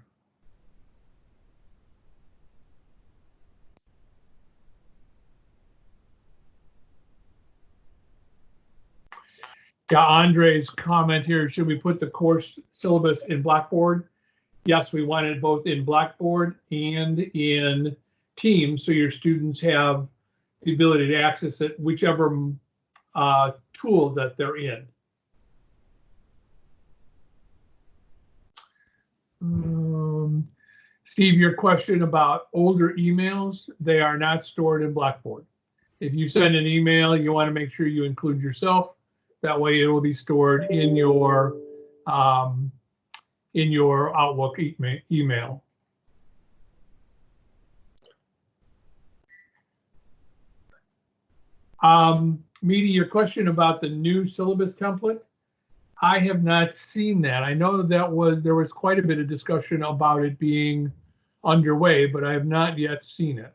Yeah, Andre's comment here, should we put the course syllabus in Blackboard? Yes, we want it both in Blackboard and in Teams, so your students have the ability to access it, whichever tool that they're in. Steve, your question about older emails, they are not stored in Blackboard. If you send an email, you want to make sure you include yourself. That way it will be stored in your Outlook email. Meety, your question about the new syllabus template, I have not seen that. I know that there was quite a bit of discussion about it being underway, but I have not yet seen it.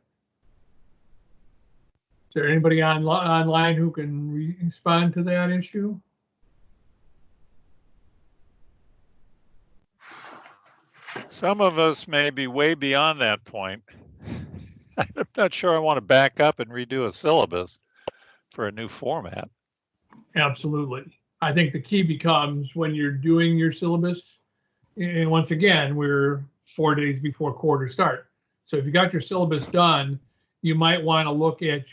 Is there anybody online who can respond to that issue? Some of us may be way beyond that point. I'm not sure I want to back up and redo a syllabus for a new format. Absolutely. I think the key becomes when you're doing your syllabus, and once again, we're 4 days before quarter start. So if you got your syllabus done, you might want to look at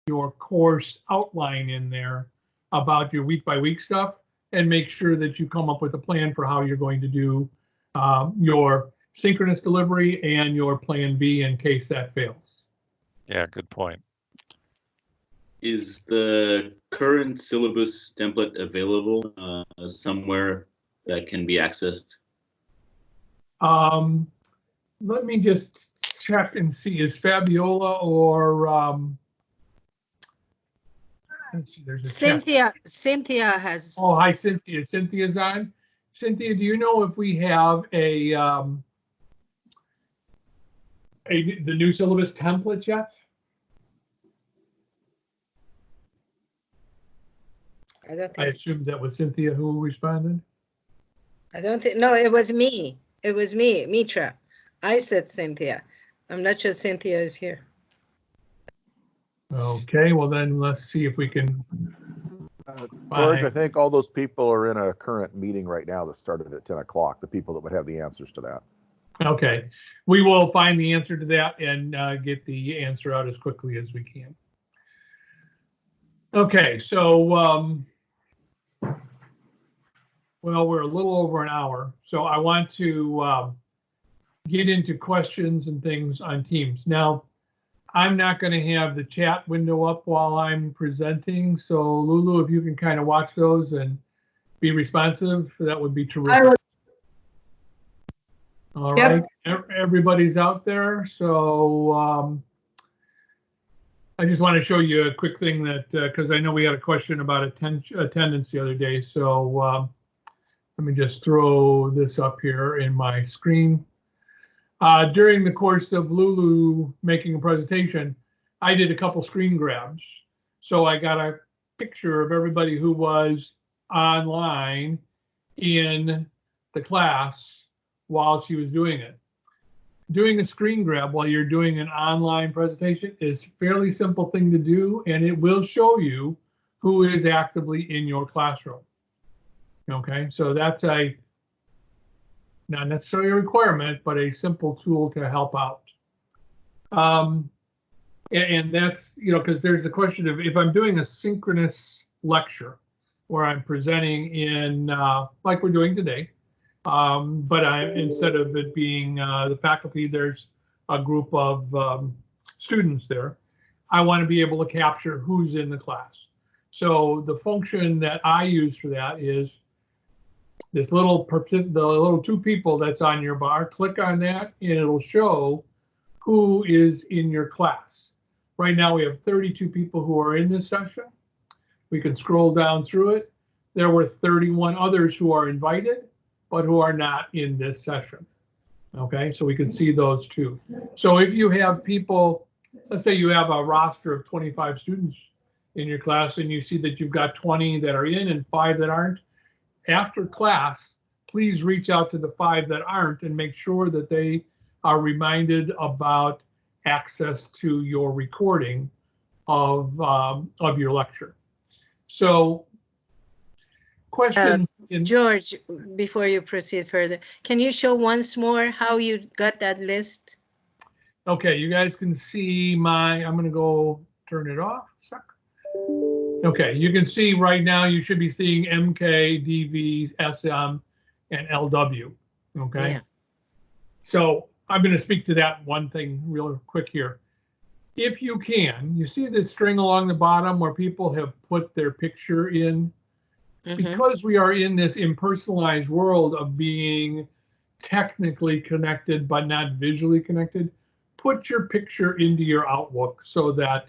your course outline in there about your week by week stuff, and make sure that you come up with a plan for how you're going to do your synchronous delivery and your plan B in case that fails. Yeah, good point. Is the current syllabus template available somewhere that can be accessed? Let me just check and see. Is Fabiola or let's see, there's a Cynthia. chat. Cynthia has. Oh, hi, Cynthia. Cynthia's on. Cynthia, do you know if we have the new syllabus template yet? I don't think. I assume that was Cynthia who responded. I don't think. No, it was me. It was me, Mitra. I said Cynthia. I'm not sure Cynthia is here. Okay, well then let's see if we can. George, I think all those people are in a current meeting right now that started at 10 o'clock, the people that would have the answers to that. Okay, we will find the answer to that and get the answer out as quickly as we can. Okay, so, well, we're a little over an hour, so I want to get into questions and things on Teams. Now, I'm not going to have the chat window up while I'm presenting, so Lulu, if you can kind of watch those and be responsive, that would be terrific. All right, everybody's out there, so I just want to show you a quick thing that, because I know we had a question about attendance the other day, so let me just throw this up here in my screen. During the course of Lulu making a presentation, I did a couple screen grabs. So I got a picture of everybody who was online in the class while she was doing it. Doing a screen grab while you're doing an online presentation is a fairly simple thing to do, and it will show you who is actively in your classroom. Okay, so that's not necessarily a requirement, but a simple tool to help out. And that's, you know, because there's a question of if I'm doing a synchronous lecture where I'm presenting in, like we're doing today, but instead of it being the faculty, there's a group of students there. I want to be able to capture who's in the class. So the function that I use for that is this the little two people that's on your bar. Click on that and it'll show who is in your class. Right now we have 32 people who are in this session. We can scroll down through it. There were 31 others who are invited, but who are not in this session. Okay, so we can see those too. So if you have people, let's say you have a roster of 25 students in your class and you see that you've got 20 that are in and 5 that aren't, after class, please reach out to the 5 that aren't and make sure that they are reminded about access to your recording of your lecture. So, question. George, before you proceed further, can you show once more how you got that list? Okay, you guys can see I'm going to go turn it off. Okay, you can see right now you should be seeing MK, DV, SM, and LW. Okay, yeah. So I'm going to speak to that one thing real quick here. If you can, you see this string along the bottom where people have put their picture in. Because we are in this impersonalized world of being technically connected but not visually connected, put your picture into your Outlook so that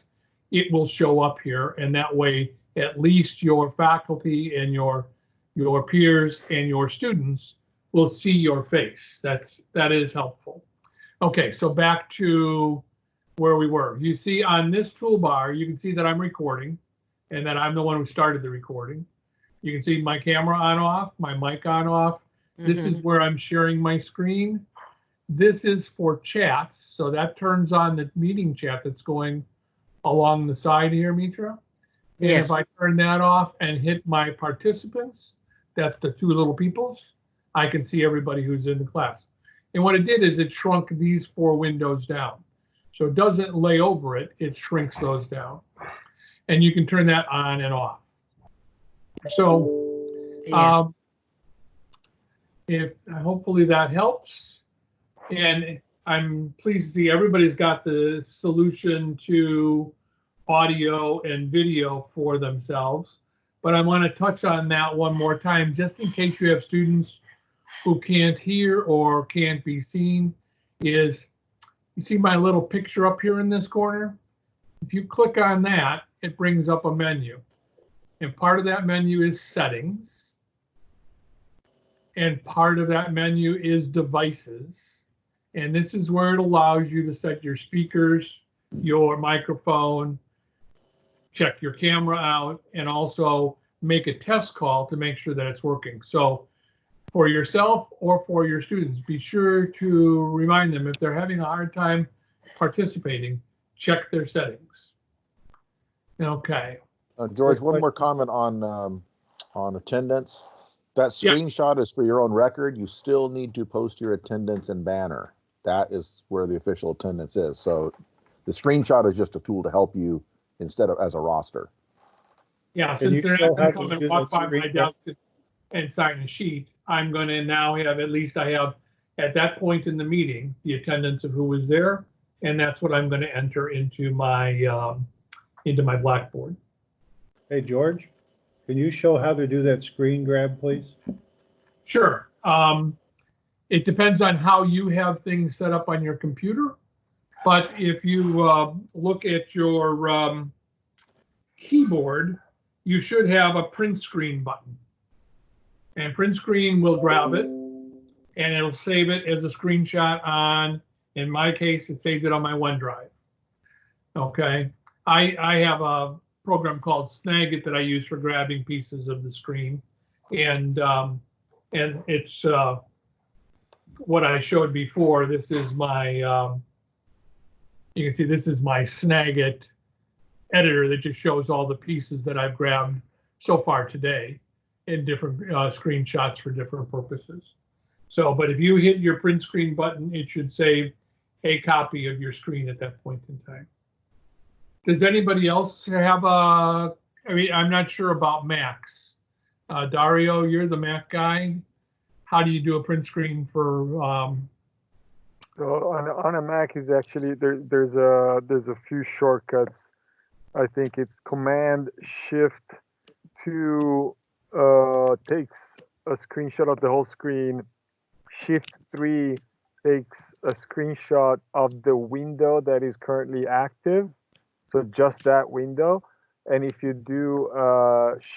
it will show up here, and that way at least your faculty and your peers and your students will see your face. That is helpful. Okay, so back to where we were. You see on this toolbar, you can see that I'm recording and that I'm the one who started the recording. You can see my camera on off, my mic on off. This is where I'm sharing my screen. This is for chats, so that turns on the meeting chat that's going along the side here, Mitra. And if I turn that off and hit my participants, that's the 2 little peoples, I can see everybody who's in the class. And what it did is it shrunk these 4 windows down. So it doesn't lay over it, it shrinks those down. and you can turn that on and off. So, if hopefully that helps, and I'm pleased to see everybody's got the solution to audio and video for themselves. But I want to touch on that one more time, just in case you have students who can't hear or can't be seen. Is you see my little picture up here in this corner? If you click on that, it brings up a menu. And part of that menu is settings. And part of that menu is devices. And this is where it allows you to set your speakers, your microphone, check your camera out, and also make a test call to make sure that it's working. So for yourself or for your students, be sure to remind them if they're having a hard time participating, check their settings. Okay. George, one more comment on attendance. That screenshot is for your own record. You still need to post your attendance and banner. That is where the official attendance is. So the screenshot is just a tool to help you instead of as a roster. Yeah, since they're not going to come and walk by my desk and sign a sheet, I'm going to now have, at least I have at that point in the meeting, the attendance of who was there. And that's what I'm going to enter into my Blackboard. Hey, George, can you show how to do that screen grab, please? Sure. It depends on how you have things set up on your computer. But if you look at your keyboard, you should have a print screen button. And print screen will grab it and it'll save it as a screenshot on, in my case, it saves it on my OneDrive. Okay. I have a program called Snagit that I use for grabbing pieces of the screen. And it's what I showed before. This is my, you can see this is my Snagit editor that just shows all the pieces that I've grabbed so far today in different screenshots for different purposes. So, but if you hit your print screen button, it should save a copy of your screen at that point in time. Does anybody else have a, I mean, I'm not sure about Macs. Dario, you're the Mac guy. How do you do a print screen for? So on a Mac is actually there's a few shortcuts. I think it's Command Shift 2 takes a screenshot of the whole screen. Shift 3 takes a screenshot of the window that is currently active. So just that window. And if you do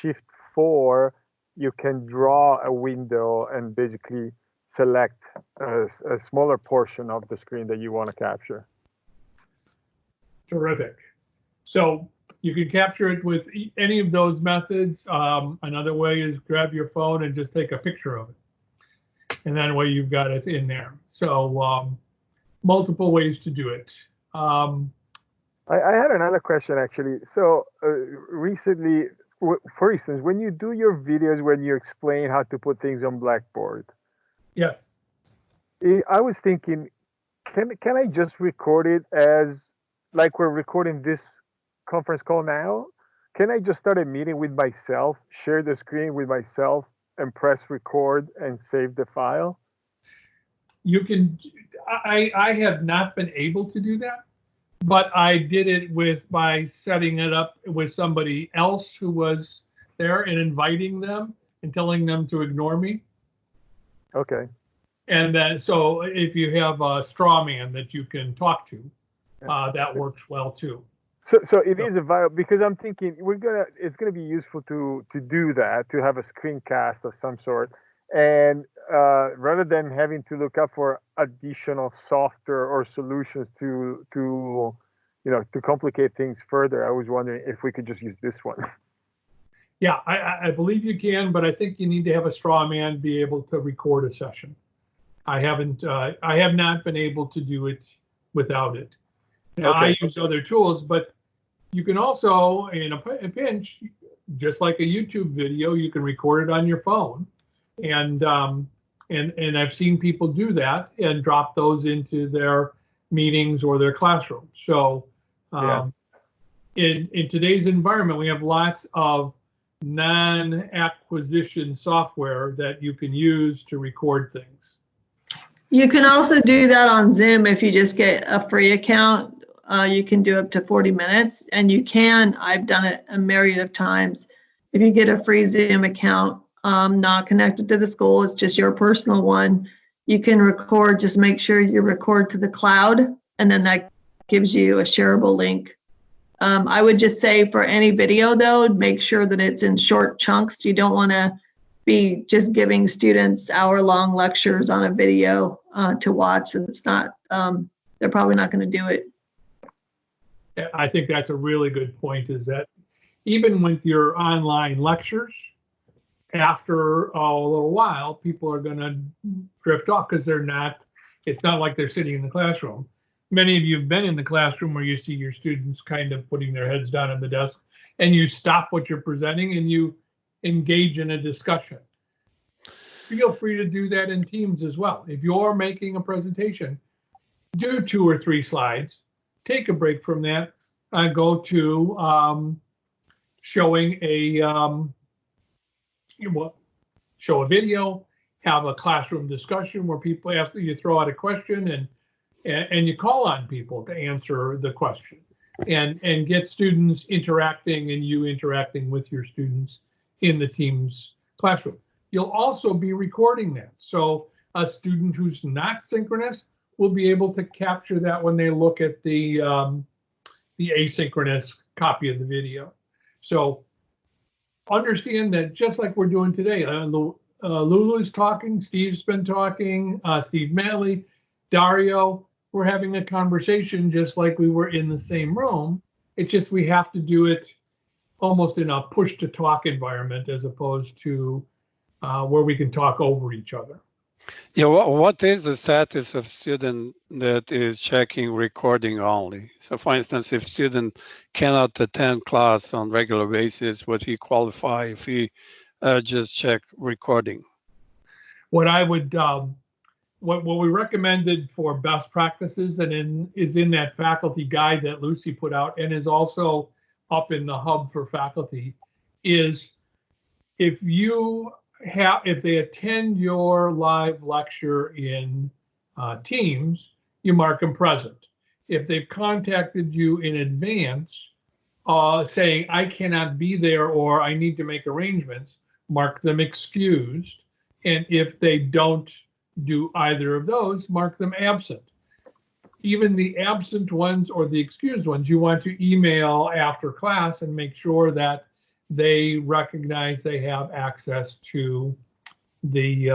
Shift 4, you can draw a window and basically select a smaller portion of the screen that you want to capture. Terrific. So you can capture it with any of those methods. Another way is grab your phone and just take a picture of it. And that way you've got it in there. So multiple ways to do it. I had another question actually. So recently, for instance, when you do your videos, when you explain how to put things on Blackboard. Yes. I was thinking, can I just record it as like we're recording this conference call now? Can I just start a meeting with myself, share the screen with myself, and press record and save the file? You can. I have not been able to do that, but I did it by setting it up with somebody else who was there and inviting them and telling them to ignore me. Okay. And then, so if you have a straw man that you can talk to, that works well too. So it is a viable, because I'm thinking it's gonna be useful to do that, to have a screencast of some sort, and rather than having to look up for additional software or solutions to complicate things further, I was wondering if we could just use this one. Yeah, I believe you can, but I think you need to have a straw man be able to record a session. I have not been able to do it without it. Now, I use other tools, but you can also, in a pinch, just like a YouTube video, you can record it on your phone, and I've seen people do that and drop those into their meetings or their classrooms. So in today's environment, we have lots of non-acquisition software that you can use to record things. You can also do that on Zoom if you just get a free account. You can do up to 40 minutes, and you can, I've done it a myriad of times. If you get a free Zoom account, not connected to the school, it's just your personal one, you can record, just make sure you record to the cloud, and then that gives you a shareable link. I would just say for any video though, make sure that it's in short chunks. You don't want to be just giving students hour-long lectures on a video to watch. It's not, they're probably not going to do it. I think that's a really good point, is that even with your online lectures, after a little while, people are going to drift off because it's not like they're sitting in the classroom. Many of you have been in the classroom where you see your students kind of putting their heads down on the desk, and you stop what you're presenting and you engage in a discussion. Feel free to do that in Teams as well. If you're making a presentation, do 2 or 3 slides, take a break from that, go to showing show a video, have a classroom discussion where people ask you, throw out a question, and you call on people to answer the question, and get students interacting and you interacting with your students in the Teams classroom. You'll also be recording that. So a student who's not synchronous will be able to capture that when they look at the asynchronous copy of the video. So understand that just like we're doing today, Lulu's talking, Steve's been talking, Steve Manley, Dario, we're having a conversation just like we were in the same room. It's just we have to do it almost in a push-to-talk environment as opposed to where we can talk over each other. Yeah, what is the status of student that is checking recording only? So for instance, if student cannot attend class on regular basis, would he qualify if he just check recording? What I would, what we recommended for best practices and is in that faculty guide that Lucy put out and is also up in the hub for faculty, is if they attend your live lecture in Teams, you mark them present. If they've contacted you in advance saying, I cannot be there or I need to make arrangements, mark them excused. And if they don't do either of those, mark them absent. Even the absent ones or the excused ones, you want to email after class and make sure that they recognize they have access to the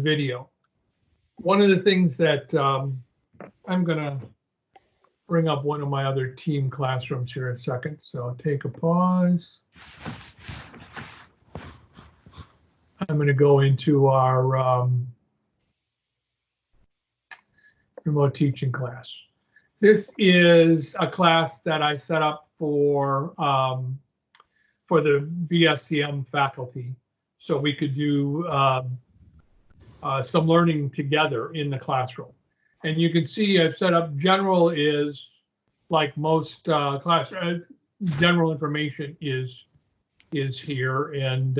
video. One of the things that I'm going to bring up one of my other team classrooms here in a second. So take a pause. I'm going to go into our remote teaching class. This is a class that I set up for the BSCM faculty, so we could do some learning together in the classroom. And you can see I've set up general is like most class general information is here, and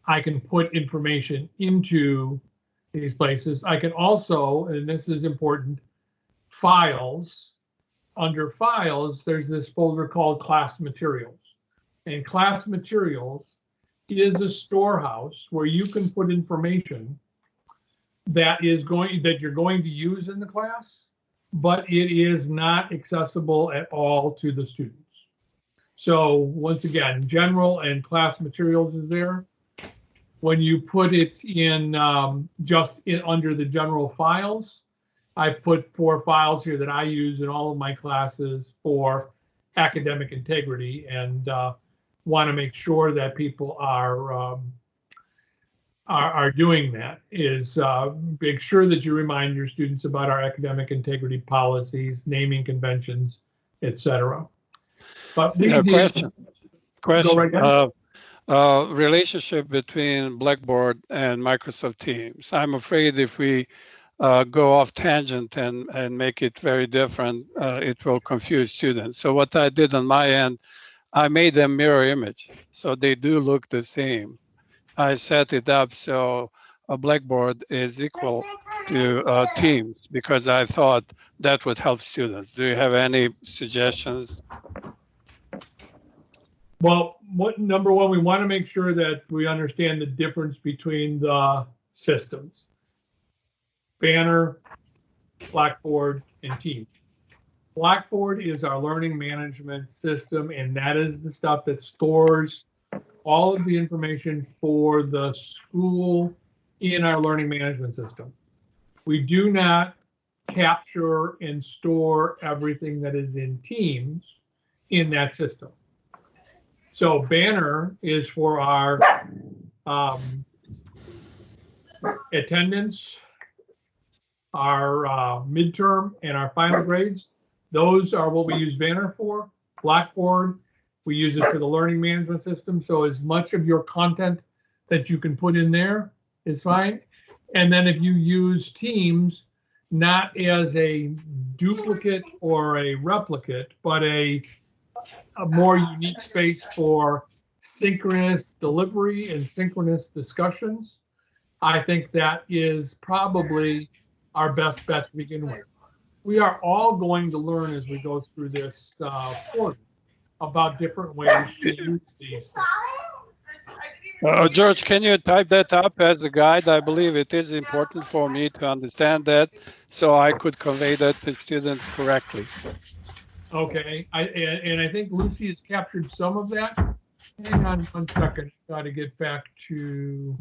I can put information into these places. I can also, and this is important, files. Under files, there's this folder called class materials. And class materials is a storehouse where you can put information that you're going to use in the class, but it is not accessible at all to the students. So once again, general and class materials is there. When you put it in under the general files, I put 4 files here that I use in all of my classes for academic integrity, and want to make sure that people are doing that. Is make sure that you remind your students about our academic integrity policies, naming conventions, etc. But yeah, question. Right relationship between Blackboard and Microsoft Teams. I'm afraid if we go off tangent and make it very different, it will confuse students. So what I did on my end, I made them mirror image, so they do look the same. I set it up so a Blackboard is equal to Teams because I thought that would help students. Do you have any suggestions? Well, number one, we want to make sure that we understand the difference between the systems. Banner, Blackboard, and Teams. Blackboard is our learning management system, and that is the stuff that stores all of the information for the school in our learning management system. We do not capture and store everything that is in Teams in that system. So Banner is for our attendance, our midterm, and our final grades. Those are what we use Banner for. Blackboard, we use it for the learning management system. So as much of your content that you can put in there is fine. And then if you use Teams, not as a duplicate or a replicate, but a more unique space for synchronous delivery and synchronous discussions, I think that is probably our best bet to begin with. We are all going to learn as we go through this course about different ways to use these things. George, can you type that up as a guide? I believe it is important for me to understand that so I could convey that to students correctly. Okay, and I think Lucy has captured some of that. Hang on 1 second, got to get back to.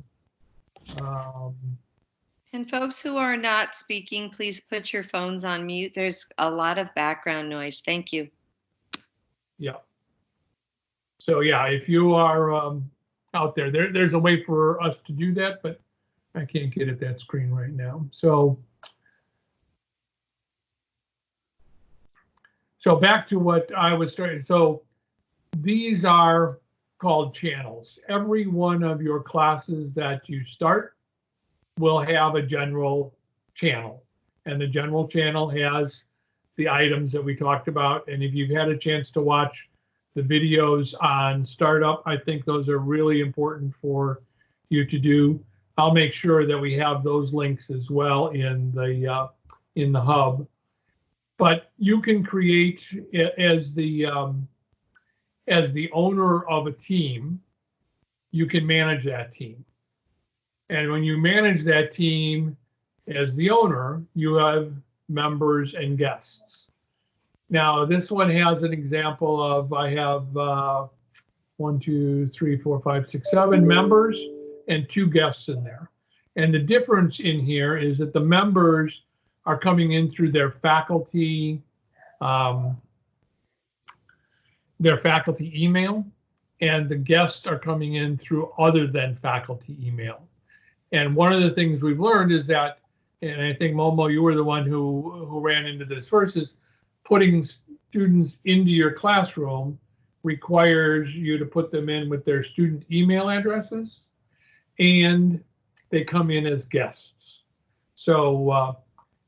And folks who are not speaking, please put your phones on mute. There's a lot of background noise. Thank you. Yeah. So yeah, if you are out there's a way for us to do that, but I can't get at that screen right now. So back to what I was starting. So these are called channels. Every one of your classes that you start will have a general channel, and the general channel has the items that we talked about. And if you've had a chance to watch the videos on startup, I think those are really important for you to do. I'll make sure that we have those links as well in the hub. But you can create as the owner of a team, you can manage that team. And when you manage that team as the owner, you have members and guests. Now, this one has an example of, I have 1, 2, 3, 4, 5, 6, 7 members and 2 guests in there. And the difference in here is that the members are coming in through their faculty email, and the guests are coming in through other than faculty email. And one of the things we've learned is that, and I think Momo, you were the one who ran into this first, is putting students into your classroom requires you to put them in with their student email addresses, and they come in as guests. So,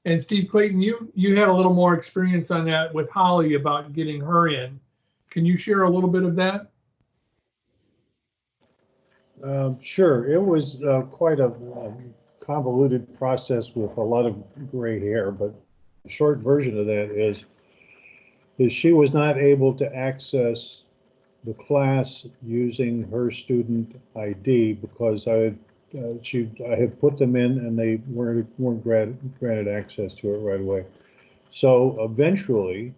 and Steve Clayton, you had a little more experience on that with Holly about getting her in. Can you share a little bit of that? Sure. It was quite a convoluted process with a lot of gray hair, but the short version of that is she was not able to access the class using her student ID because I had put them in and they weren't granted access to it right away. So eventually,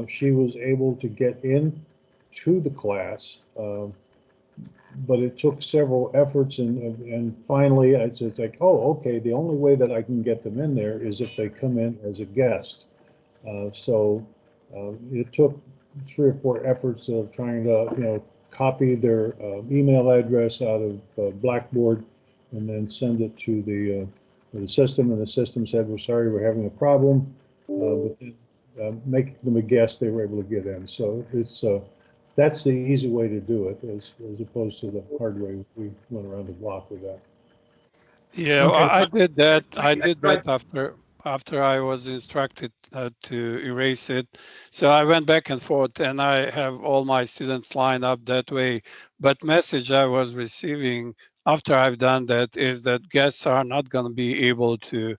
she was able to get into the class. But it took several efforts, and finally it's just like, oh, okay, the only way that I can get them in there is if they come in as a guest. So it took 3 or 4 efforts of trying to, copy their email address out of Blackboard and then send it to the system, and the system said, we're sorry, we're having a problem. But then, making them a guest, they were able to get in. So it's that's the easy way to do it, as opposed to the hard way we went around the block with that. Yeah, Okay. I did that. I did that after I was instructed to erase it. So I went back and forth, and I have all my students lined up that way. But message I was receiving after I've done that is that guests are not going to be able to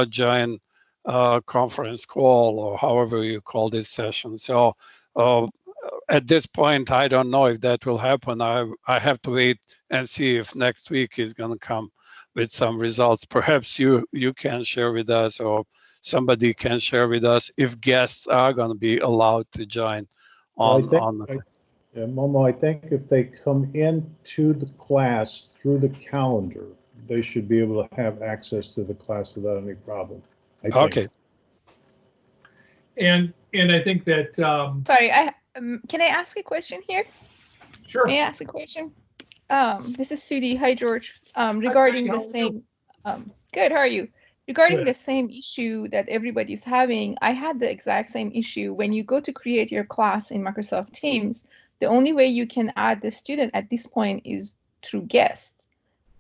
join conference call or however you call this session. So at this point, I don't know if that will happen. I have to wait and see if next week is going to come with some results. Perhaps you can share with us, or somebody can share with us if guests are going to be allowed to join on. Momo, I think if they come into the class through the calendar, they should be able to have access to the class without any problem. I think. Okay. And I think that. Sorry, can I ask a question here? Sure. May I ask a question? This is Sudhi. Hi, George. Regarding the same. Good. How are you? Regarding the same issue that everybody's having, I had the exact same issue. When you go to create your class in Microsoft Teams, the only way you can add the student at this point is through guests.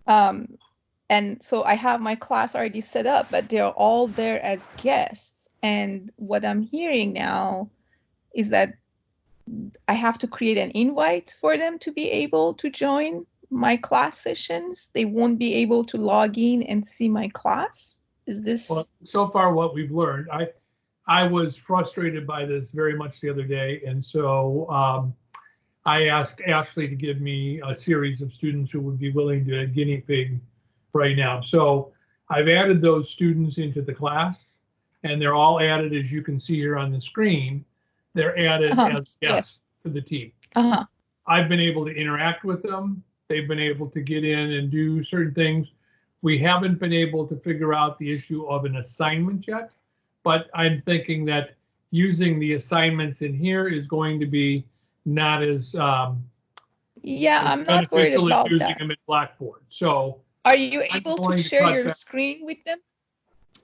And so I have my class already set up, but they're all there as guests. And what I'm hearing now is that I have to create an invite for them to be able to join my class sessions. They won't be able to log in and see my class. Is this? Well, so far what we've learned, I was frustrated by this very much the other day. And so I asked Ashley to give me a series of students who would be willing to guinea pig right now. So I've added those students into the class, and they're all added, as you can see here on the screen. They're added as guests to the team. I've been able to interact with them. They've been able to get in and do certain things. We haven't been able to figure out the issue of an assignment yet, but I'm thinking that using the assignments in here is going to be not as yeah, I'm not worried about using that. them in Blackboard. So are you able to share your screen with them?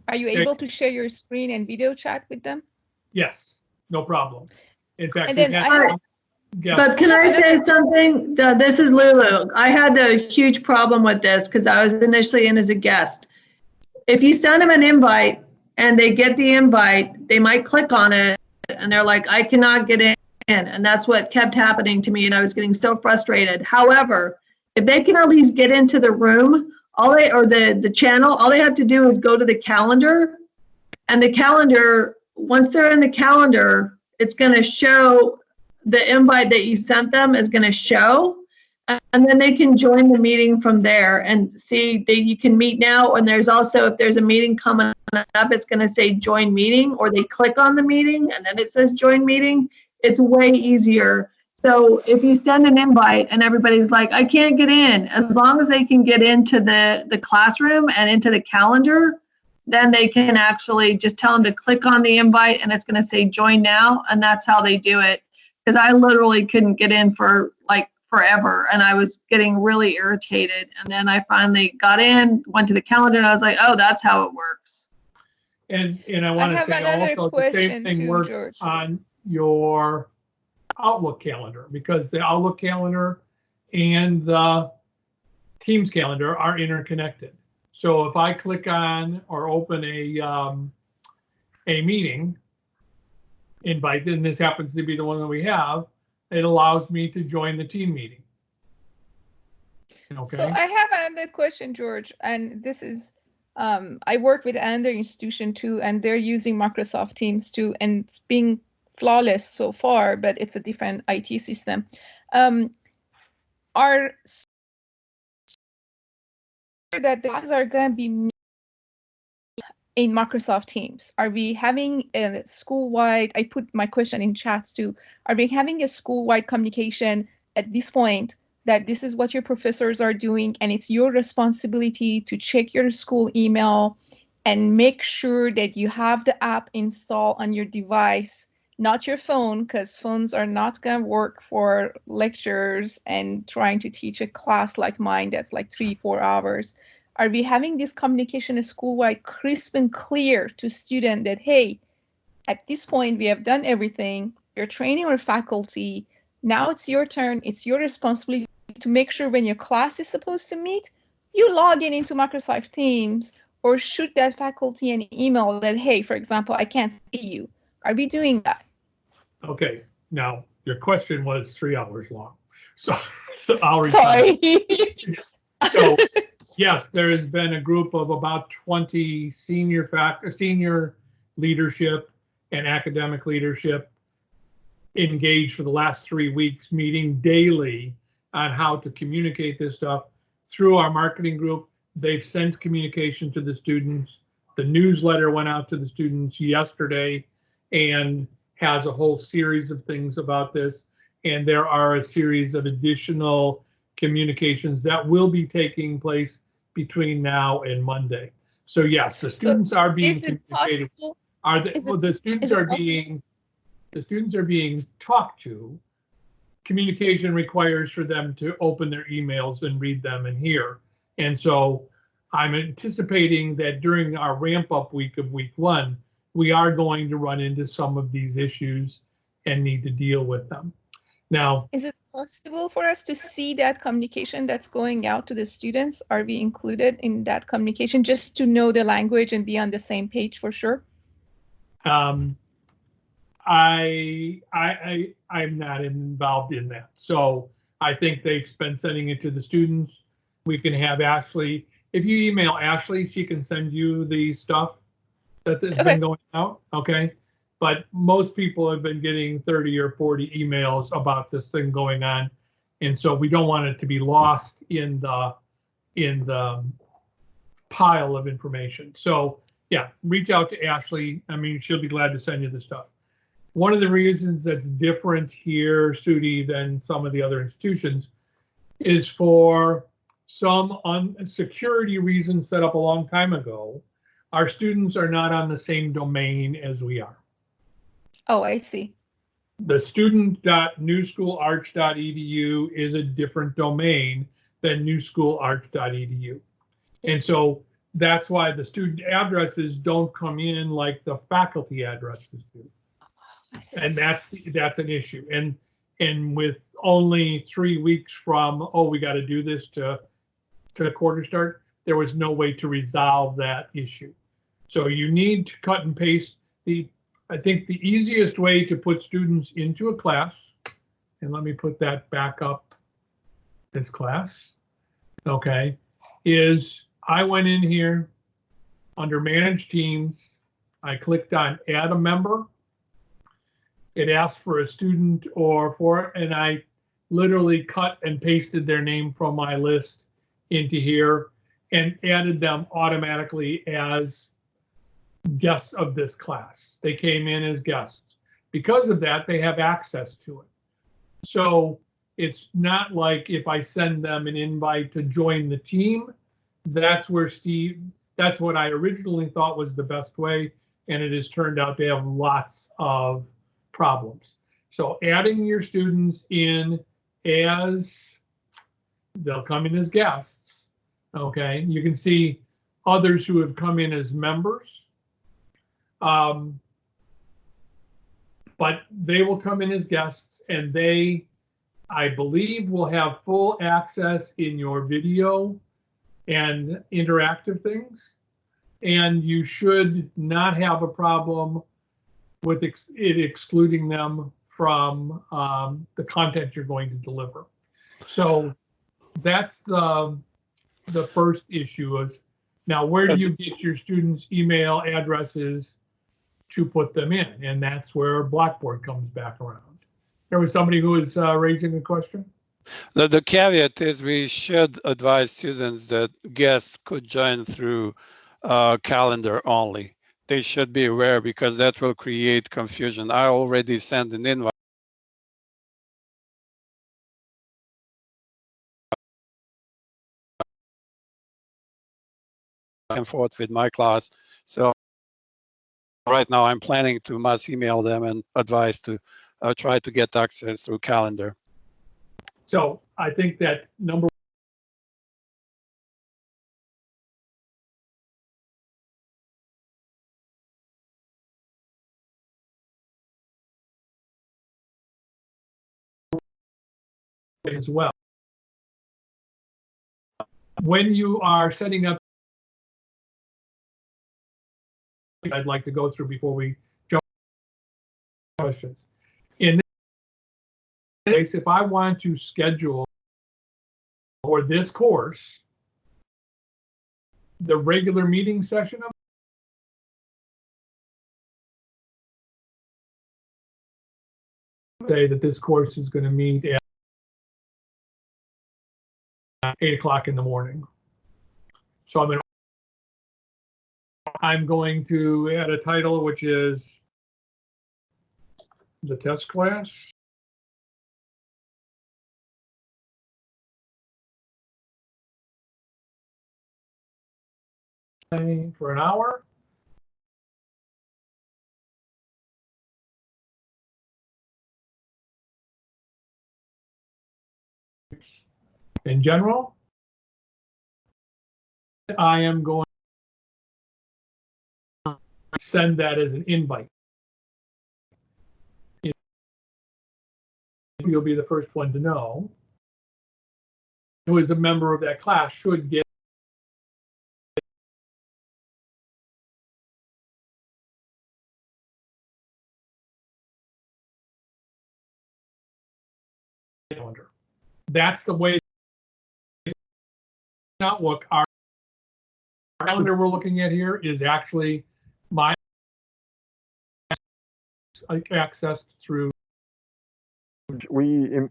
Are you able to share your screen and video chat with them? Yes, no problem. In fact, and then but can I say something? This is Lulu. I had a huge problem with this because I was initially in as a guest. If you send them an invite and they get the invite, they might click on it and they're like, I cannot get in. And that's what kept happening to me. And I was getting so frustrated. However, if they can at least get into the room, the channel, all they have to do is go to the calendar, and the calendar, once they're in the calendar, it's going to show the invite that you sent them is going to show, and then they can join the meeting from there and see that you can meet now. And there's also, if there's a meeting coming up, it's going to say join meeting, or they click on the meeting and then it says join meeting. It's way easier. So if you send an invite and everybody's like, I can't get in, as long as they can get into the classroom and into the calendar, then they can actually just tell them to click on the invite and it's going to say join now. And that's how they do it. Because I literally couldn't get in for like forever and I was getting really irritated. And then I finally got in, went to the calendar, and I was like, oh, that's how it works. And I want to say also the same thing works, George, on your Outlook calendar, because the Outlook calendar and the Teams calendar are interconnected. So if I click on or open a meeting invite, and this happens to be the one that we have, it allows me to join the team meeting. Okay. So I have another question, George, and this is, I work with another institution too, and they're using Microsoft Teams too, and it's being flawless so far, but it's a different IT system. Are that these are going to be in Microsoft Teams? Are we having a school-wide, I put my question in chats too, are we having a school-wide communication at this point that this is what your professors are doing and it's your responsibility to check your school email and make sure that you have the app installed on your device, not your phone, because phones are not going to work for lectures and trying to teach a class like mine that's like 3-4 hours. Are we having this communication school-wide crisp and clear to students that, hey, at this point, we have done everything. You're training our faculty. Now it's your turn. It's your responsibility to make sure when your class is supposed to meet, you log in into Microsoft Teams or shoot that faculty an email that, hey, for example, I can't see you. Are we doing that? Okay, now your question was 3 hours long. So I'll Sorry. So yes, there has been a group of about 20 senior leadership and academic leadership engaged for the last 3 weeks, meeting daily on how to communicate this stuff through our marketing group. They've sent communication to the students. The newsletter went out to the students yesterday and has a whole series of things about this. And there are a series of additional communications that will be taking place between now and Monday. So yes, the students are being communicated. The students are being talked to. Communication requires for them to open their emails and read them and hear. And so I'm anticipating that during our ramp up week of week 1, we are going to run into some of these issues and need to deal with them. Now, is it possible for us to see that communication that's going out to the students? Are we included in that communication just to know the language and be on the same page for sure? I'm not involved in that. So I think they've been sending it to the students. We can have Ashley, if you email Ashley, she can send you the stuff that has been going out, okay? But most people have been getting 30 or 40 emails about this thing going on. And so we don't want it to be lost in the pile of information. So yeah, reach out to Ashley. I mean, she'll be glad to send you the stuff. One of the reasons that's different here, Sudi, than some of the other institutions is for some security reasons set up a long time ago. Our students are not on the same domain as we are. Oh, I see. The student.newschoolarch.edu is a different domain than newschoolarch.edu. And so that's why the student addresses don't come in like the faculty addresses do. And that's an issue. And with only 3 weeks from, oh, we got to do this to quarter start, there was no way to resolve that issue. So you need to cut and paste I think the easiest way to put students into a class, and let me put that back up, this class, okay, is I went in here under Manage Teams, I clicked on Add a Member. It asked for a student and I literally cut and pasted their name from my list into here and added them automatically as guests of this class. They came in as guests. Because of that, they have access to it. So it's not like if I send them an invite to join the team, that's what I originally thought was the best way, and it has turned out to have lots of problems. So adding your students in they'll come in as guests, okay? You can see others who have come in as members. But they will come in as guests, and they, I believe, will have full access in your video and interactive things. And you should not have a problem with it excluding them from the content you're going to deliver. So that's the first issue is, now where do you get your students' email addresses to put them in? And that's where Blackboard comes back around. There was somebody who was raising a question. The caveat is we should advise students that guests could join through calendar only. They should be aware because that will create confusion. I already sent an invite and forth with my class. So right now I'm planning to mass email them and advise to try to get access through calendar. So I think that number as well. when you are setting up, I'd like to go through before we jump into questions. In this case, if I want to schedule for this course, the regular meeting session of say that this course is going to meet at 8 o'clock in the morning. So I'm going to add a title, which is the test class. For an hour. In general, I am going to send that as an invite. You'll be the first one to know. Who is a member of that class should get calendar. That's the way Outlook, our calendar we're looking at here is actually my accessed through. We in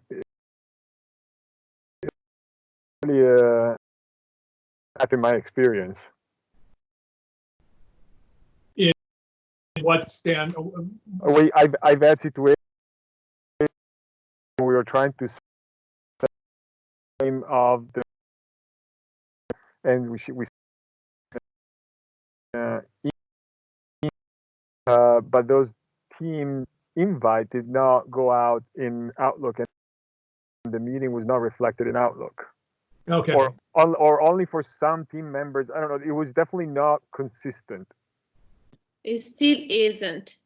my experience. In what stand? I've had situations we were trying to name of the and but those team invite did not go out in Outlook, and the meeting was not reflected in Outlook. Okay. Or only for some team members. I don't know. It was definitely not consistent. It still isn't.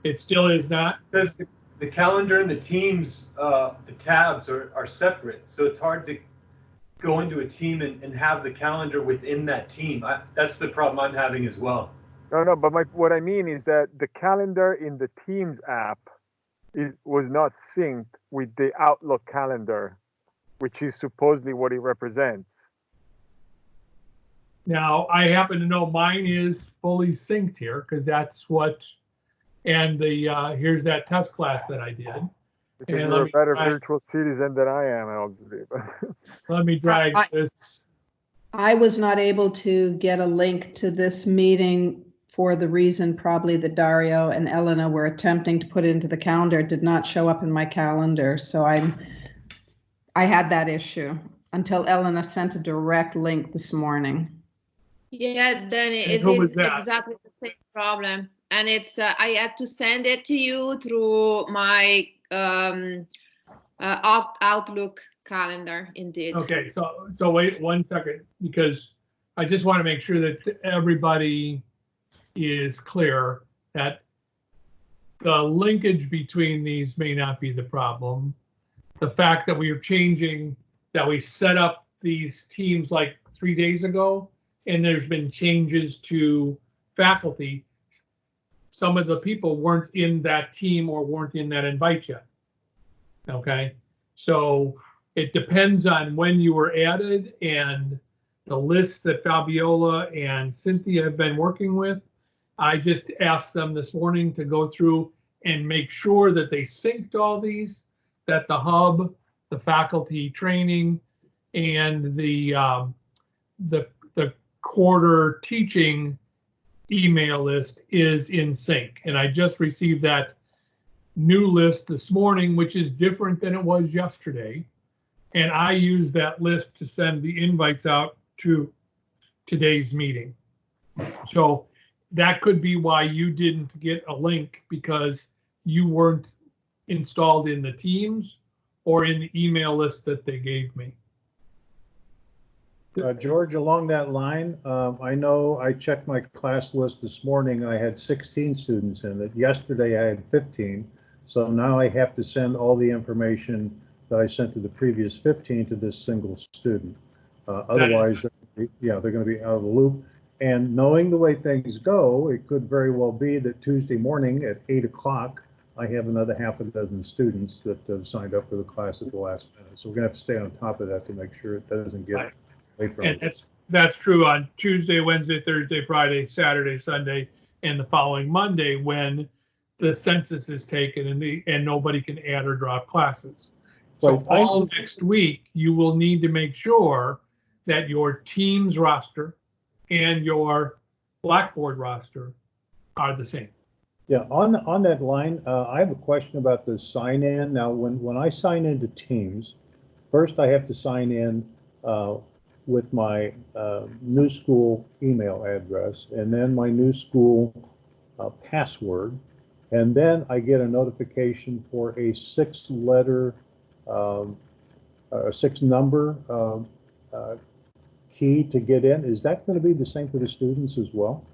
It still is not. Because the calendar and the teams, the tabs are separate. So it's hard to go into a team and have the calendar within that team. That's the problem I'm having as well. No, but what I mean is that the calendar in the Teams app was not synced with the Outlook calendar, which is supposedly what it represents. Now, I happen to know mine is fully synced here because that's what, and the here's that test class that I did. Because you're a better virtual citizen than I am, obviously. Let me drag this. I was not able to get a link to this meeting for the reason probably that Dario and Elena were attempting to put it into the calendar. It did not show up in my calendar. So I had that issue until Elena sent a direct link this morning. Yeah, then it is exactly the same problem. And it's I had to send it to you through my Outlook calendar, indeed. Okay, so wait 1 second, because I just want to make sure that everybody is clear that the linkage between these may not be the problem. The fact that we are changing, that we set up these teams like 3 days ago, and there's been changes to faculty. Some of the people weren't in that team or weren't in that invite yet. Okay, so it depends on when you were added and the list that Fabiola and Cynthia have been working with. I just asked them this morning to go through and make sure that they synced all these, that the hub, the faculty training, and the quarter teaching email list is in sync. And I just received that new list this morning, which is different than it was yesterday. And I use that list to send the invites out to today's meeting. So that could be why you didn't get a link, because you weren't installed in the Teams or in the email list that they gave me. George, along that line, I know I checked my class list this morning. I had 16 students in it. Yesterday I had 15. So now I have to send all the information that I sent to the previous 15 to this single student. Otherwise, yeah, they're going to be out of the loop. And knowing the way things go, it could very well be that Tuesday morning at 8 o'clock, I have another half a dozen students that have signed up for the class at the last minute. So we're going to have to stay on top of that to make sure it doesn't get away from And us. that's true on Tuesday, Wednesday, Thursday, Friday, Saturday, Sunday, and the following Monday when the census is taken and nobody can add or drop classes. So Right. all next week, you will need to make sure that your Teams roster and your Blackboard roster are the same. Yeah, on that line, I have a question about the sign in. Now, when I sign into Teams, first I have to sign in with my new school email address and then my new school password. And then I get a notification for a 6-letter, a 6-number key to get in. Is that going to be the same for the students as well?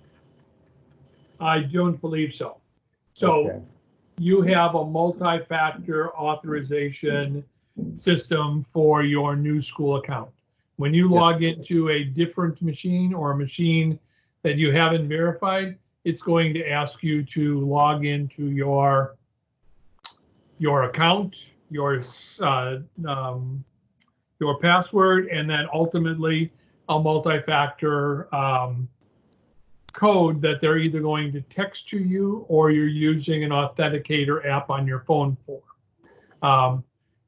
I don't believe so. So you have a multi-factor authorization system for your new school account. When you log into a different machine or a machine that you haven't verified, it's going to ask you to log into your account, your password, and then ultimately a multi-factor code that they're either going to text to you or you're using an authenticator app on your phone for.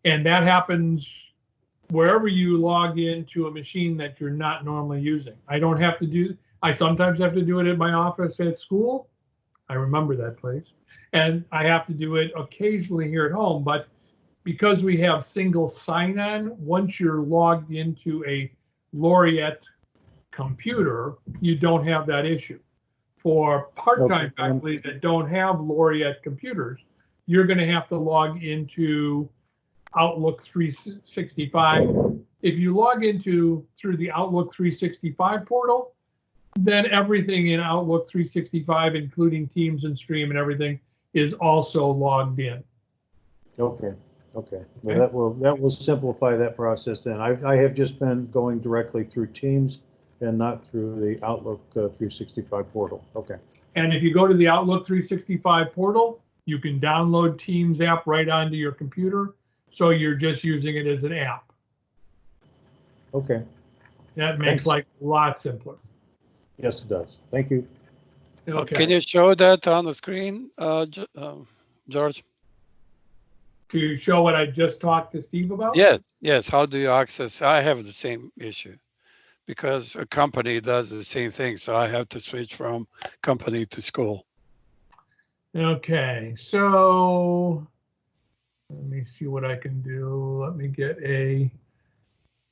And that happens wherever you log into a machine that you're not normally using. I sometimes have to do it at my office at school. I remember that place. And I have to do it occasionally here at home, but because we have single sign-on, once you're logged into a Laureate computer, you don't have that issue. For part-time faculty that don't have Laureate computers, you're going to have to log into Outlook 365. If you log through the Outlook 365 portal, then everything in Outlook 365, including Teams and Stream and everything, is also logged in. Okay. Well, that will simplify that process then. I have just been going directly through Teams and not through the Outlook 365 portal. Okay. And if you go to the Outlook 365 portal, you can download Teams app right onto your computer. So you're just using it as an app. Okay. That makes life a lot simpler. Yes, it does. Thank you. Okay. Can you show that on the screen, George? To show what I just talked to Steve about? Yes. How do you access? I have the same issue because a company does the same thing. So I have to switch from company to school. Okay, so let me see what I can do. Let me get a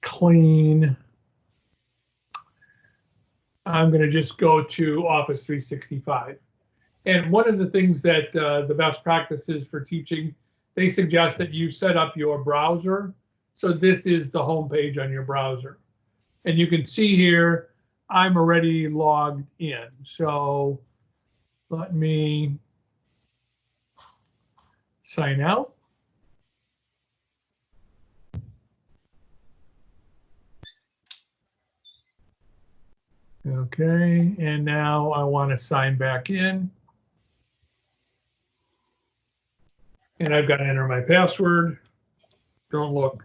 clean. I'm going to just go to Office 365. And one of the things that the best practices for teaching, they suggest that you set up your browser. So this is the home page on your browser. And you can see here, I'm already logged in. So let me sign out. Okay, and now I want to sign back in. And I've got to enter my password. Don't look.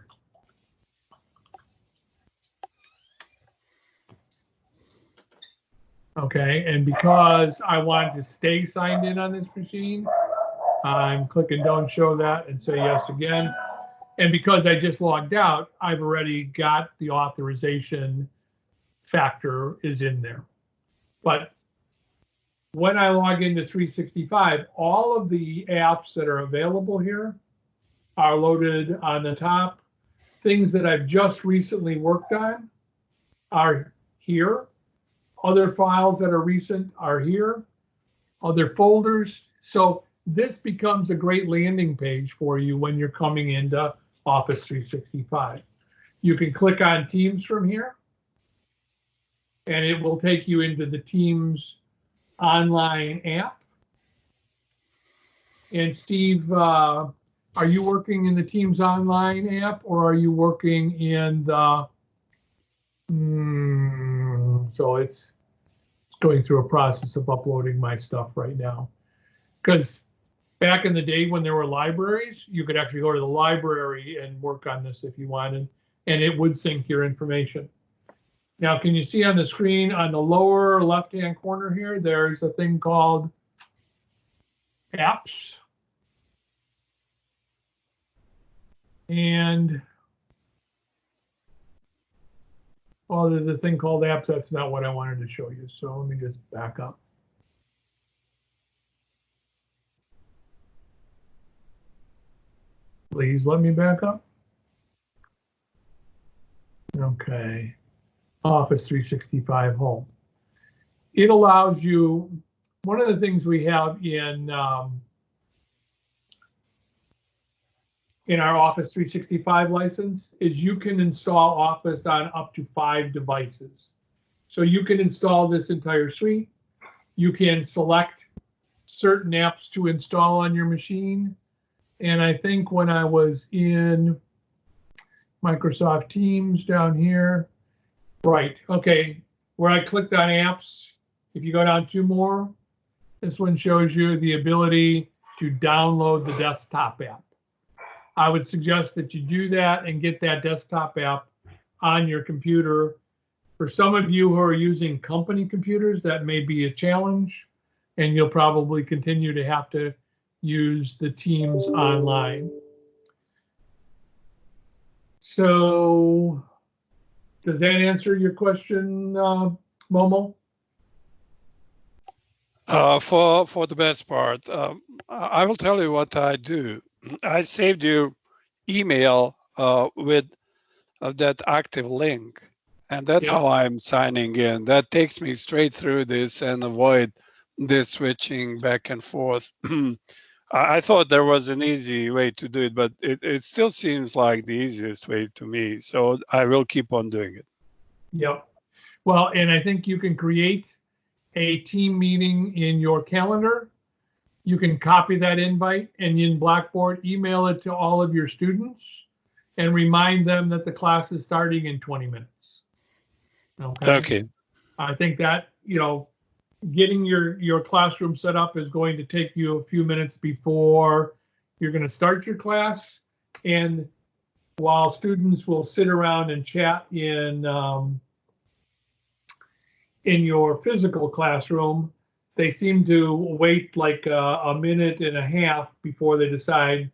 Okay, and because I wanted to stay signed in on this machine, I'm clicking don't show that and say yes again. And because I just logged out, I've already got the authorization factor is in there. But when I log into 365, all of the apps that are available here are loaded on the top. Things that I've just recently worked on are here. Other files that are recent are here. Other folders. So this becomes a great landing page for you when you're coming into Office 365. You can click on Teams from here, and it will take you into the Teams online app. And Steve, are you working in the Teams Online app or are you working in the, so it's going through a process of uploading my stuff right now. Because back in the day when there were libraries, you could actually go to the library and work on this if you wanted, and it would sync your information. Now, can you see on the screen on the lower left-hand corner here, there's a thing called apps. And, well, there's a thing called apps. That's not what I wanted to show you. So let me just back up. Please let me back up. Okay. Office 365 Home. It allows you, one of the things we have in our Office 365 license is you can install Office on up to 5 devices. So you can install this entire suite. You can select certain apps to install on your machine. And I think when I was in Microsoft Teams down here, right, okay, where I clicked on apps, if you go down 2 more, this one shows you the ability to download the desktop app. I would suggest that you do that and get that desktop app on your computer. For some of you who are using company computers, that may be a challenge, and you'll probably continue to have to use the Teams Online. So does that answer your question, Momo? For the best part, I will tell you what I do. I saved your email with that active link, and that's how I'm signing in. That takes me straight through this and avoid this switching back and forth. I thought there was an easy way to do it, but it still seems like the easiest way to me. So I will keep on doing it. Yep. Well, and I think you can create a team meeting in your calendar. You can copy that invite and in Blackboard, email it to all of your students and remind them that the class is starting in 20 minutes. Okay. I think that, getting your classroom set up is going to take you a few minutes before you're going to start your class. And while students will sit around and chat in your physical classroom, they seem to wait like a minute and a half before they decide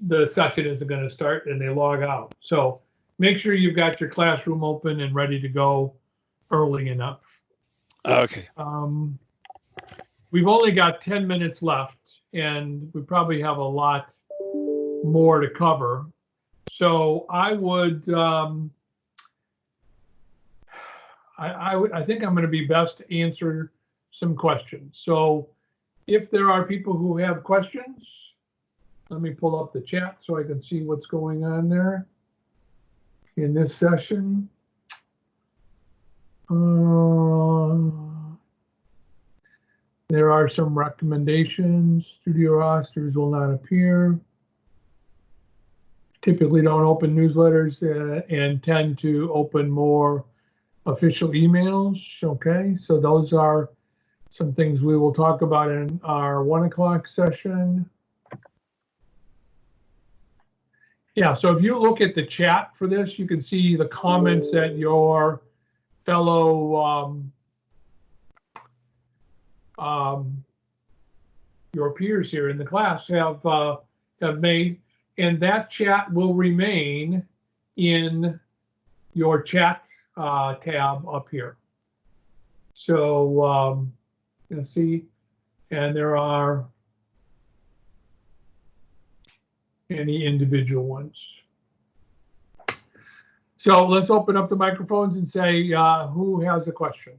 the session isn't going to start and they log out. So make sure you've got your classroom open and ready to go early enough. Okay. We've only got 10 minutes left and we probably have a lot more to cover. So I would, I think I'm going to be best to answer some questions. So if there are people who have questions, let me pull up the chat so I can see what's going on there in this session. There are some recommendations. Studio rosters will not appear. Typically don't open newsletters and tend to open more official emails. Okay, so those are some things we will talk about in our 1 o'clock session. Yeah, so if you look at the chat for this, you can see the comments that your fellow your peers here in the class have made, and that chat will remain in your chat tab up here. So you'll see, and there are any individual ones. So let's open up the microphones and say who has a question.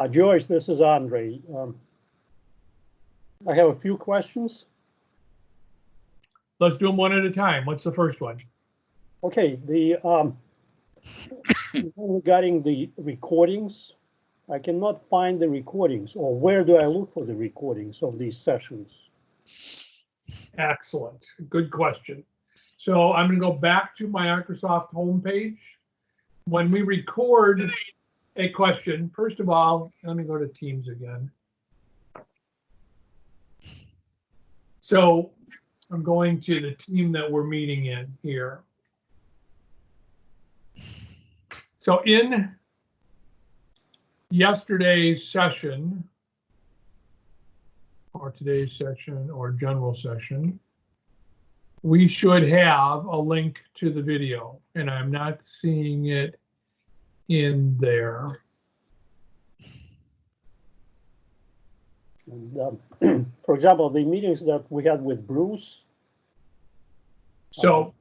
George, this is Andre. I have a few questions. Let's do them one at a time. What's the first one? Okay, the regarding the recordings I cannot find the recordings, or where do I look for the recordings of these sessions? Excellent. Good question. So I'm going to go back to my Microsoft homepage. When we record a question, first of all, let me go to Teams again. So I'm going to the team that we're meeting in here. So in yesterday's session, or today's session, or general session, we should have a link to the video, and I'm not seeing it in there. And, for example, the meetings that we had with Bruce. So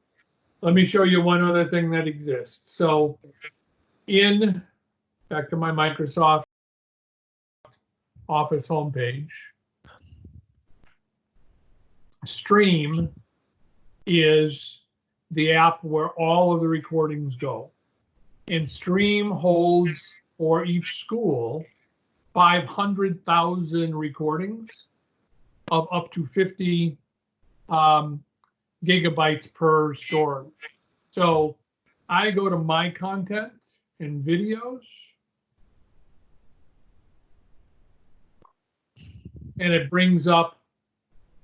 let me show you one other thing that exists. So back to my Microsoft Office homepage, Stream is the app where all of the recordings go. And Stream holds for each school 500,000 recordings of up to 50 gigabytes per storage. So I go to my content and videos, and it brings up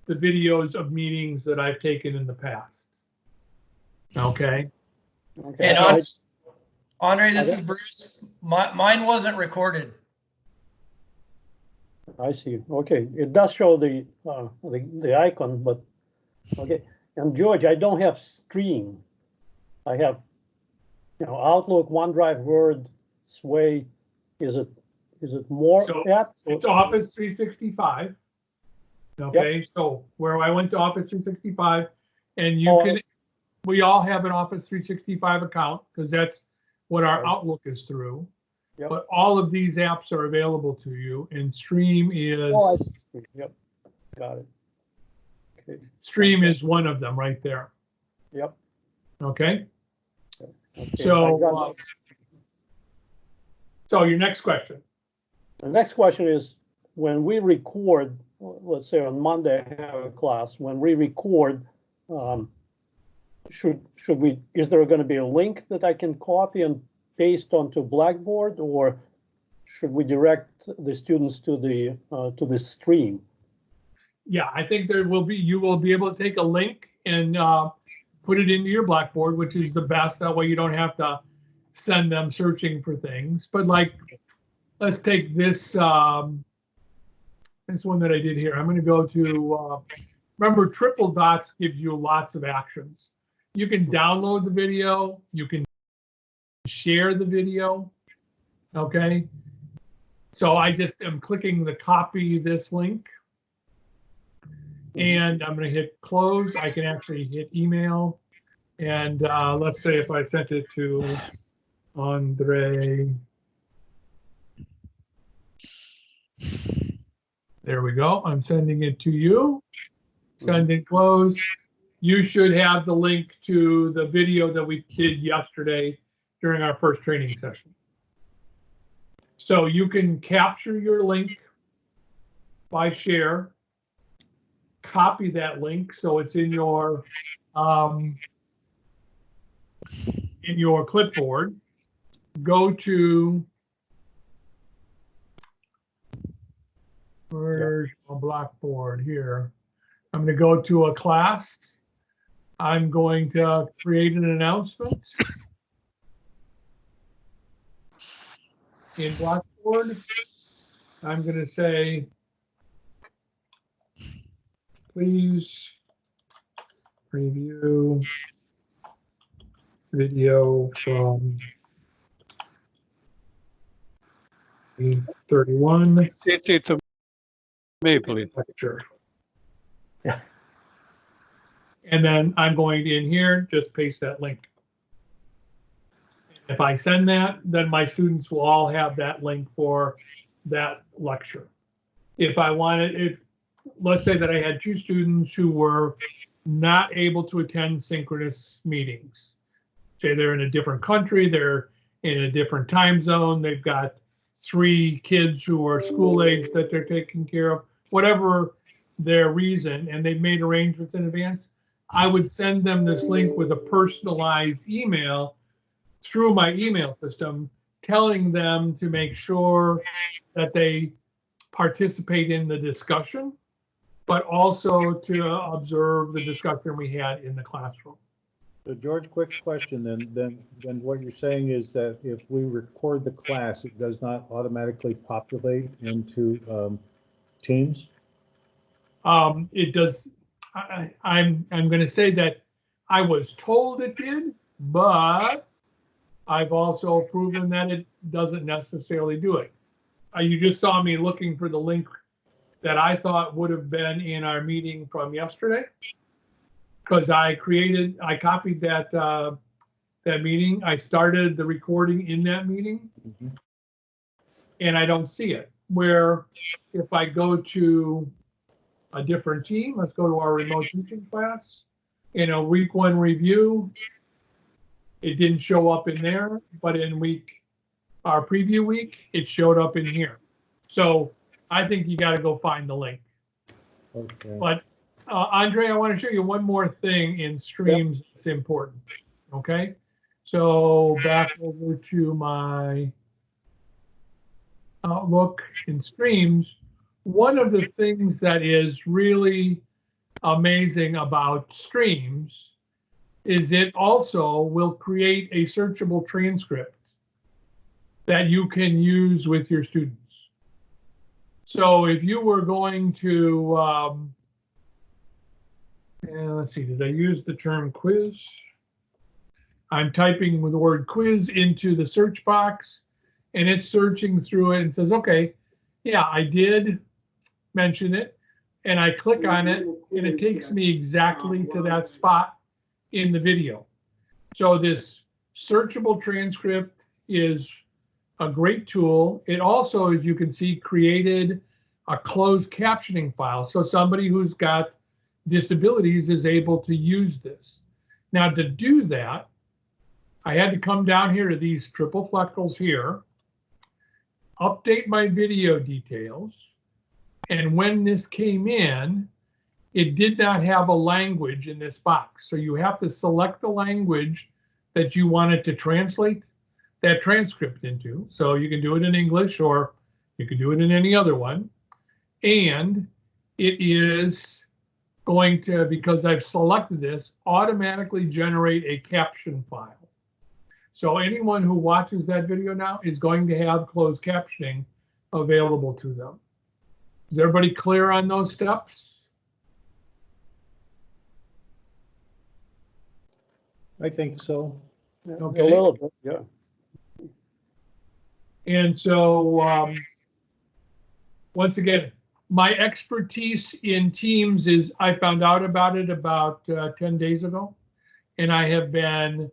the videos of meetings that I've taken in the past. Okay. And Andre, this is Bruce. Mine wasn't recorded. I see. Okay, it does show the icon, but okay. And George, I don't have Stream. I have, Outlook, OneDrive, Word, Sway. Is it more apps? It's Office 365. Okay, yep. So where I went to Office 365, and we all have an Office 365 account because that's what our Outlook is through. Yep. But all of these apps are available to you, and Stream is. Oh, I see. Yep, got it. Okay. Stream is one of them right there. Yep. Okay. Okay. So, so your next question. The next question is, when we record, let's say on Monday I have a class, when we record, should we, is there going to be a link that I can copy and paste onto Blackboard, or should we direct the students to the stream? Yeah, I think there will be, you will be able to take a link and put it into your Blackboard, which is the best. That way you don't have to send them searching for things. But like, let's take this, this one that I did here. I'm going to go to, remember, triple dots gives you lots of actions. You can download the video. You can share the video. Okay. So I just am clicking the copy this link. And I'm going to hit close. I can actually hit email. And let's say if I sent it to Andre. There we go. I'm sending it to you. Send and close. You should have the link to the video that we did yesterday during our first training session. So you can capture your link by share, copy that link so it's in your clipboard. Go to where's my Blackboard here. I'm going to go to a class. I'm going to create an announcement in Blackboard. I'm going to say, please preview video from 31. CC to me, please. Lecture. Yeah. And then I'm going to, in here, just paste that link. If I send that, then my students will all have that link for that lecture. If I wanted, let's say that I had 2 students who were not able to attend synchronous meetings. Say they're in a different country, they're in a different time zone, they've got 3 kids who are school age that they're taking care of, whatever their reason, and they've made arrangements in advance, I would send them this link with a personalized email through my email system, telling them to make sure that they participate in the discussion, but also to observe the discussion we had in the classroom. So George, quick question then what you're saying is that if we record the class, it does not automatically populate into Teams? It does. I'm going to say that I was told it did, but I've also proven that it doesn't necessarily do it. You just saw me looking for the link that I thought would have been in our meeting from yesterday, because I copied that that meeting. I started the recording in that meeting, and I don't see it. Where if I go to a different team, let's go to our remote teaching class, in a week 1 review, it didn't show up in there, but in our preview week, it showed up in here. So I think you got to go find the link. Okay. But Andre, I want to show you one more thing in Streams that's important. Okay, so back over to my Outlook in Streams. One of the things that is really amazing about Streams is it also will create a searchable transcript that you can use with your students. So if you were going to, let's see, did I use the term quiz? I'm typing the word quiz into the search box, and it's searching through it and says, okay, yeah, I did mention it, and I click on it, and it takes me exactly to that spot in the video. So this searchable transcript is a great tool. It also, as you can see, created a closed captioning file. So somebody who's got disabilities is able to use this. Now to do that, I had to come down here to these triple flectals here, update my video details, and when this came in, it did not have a language in this box. So you have to select the language that you wanted to translate that transcript into. So you can do it in English, or you can do it in any other one. And it is going to, because I've selected this, automatically generate a caption file. So anyone who watches that video now is going to have closed captioning available to them. Is everybody clear on those steps? I think so. Okay. A little bit, yeah. And so once again, my expertise in Teams is, I found out about it about 10 days ago, and I have been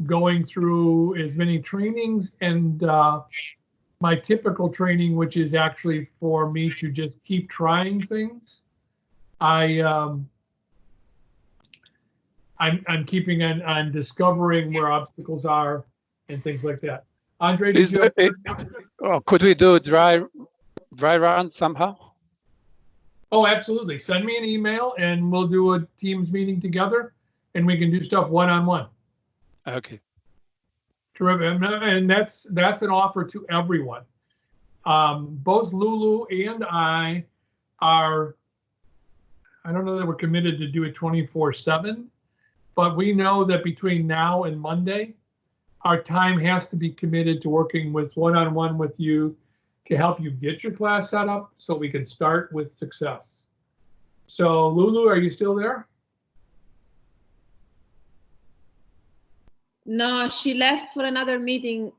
going through as many trainings, and my typical training, which is actually for me to just keep trying things. I'm keeping on discovering where obstacles are and things like that. Andre, did you could we do a dry run somehow? Oh, absolutely. Send me an email and we'll do a Teams meeting together, and we can do stuff one-on-one. Okay. Terrific. And that's an offer to everyone. Both Lulu and I are, I don't know that we're committed to do it 24/7, but we know that between now and Monday, our time has to be committed to working with one-on-one with you to help you get your class set up so we can start with success. So Lulu, are you still there? No, she left for another meeting,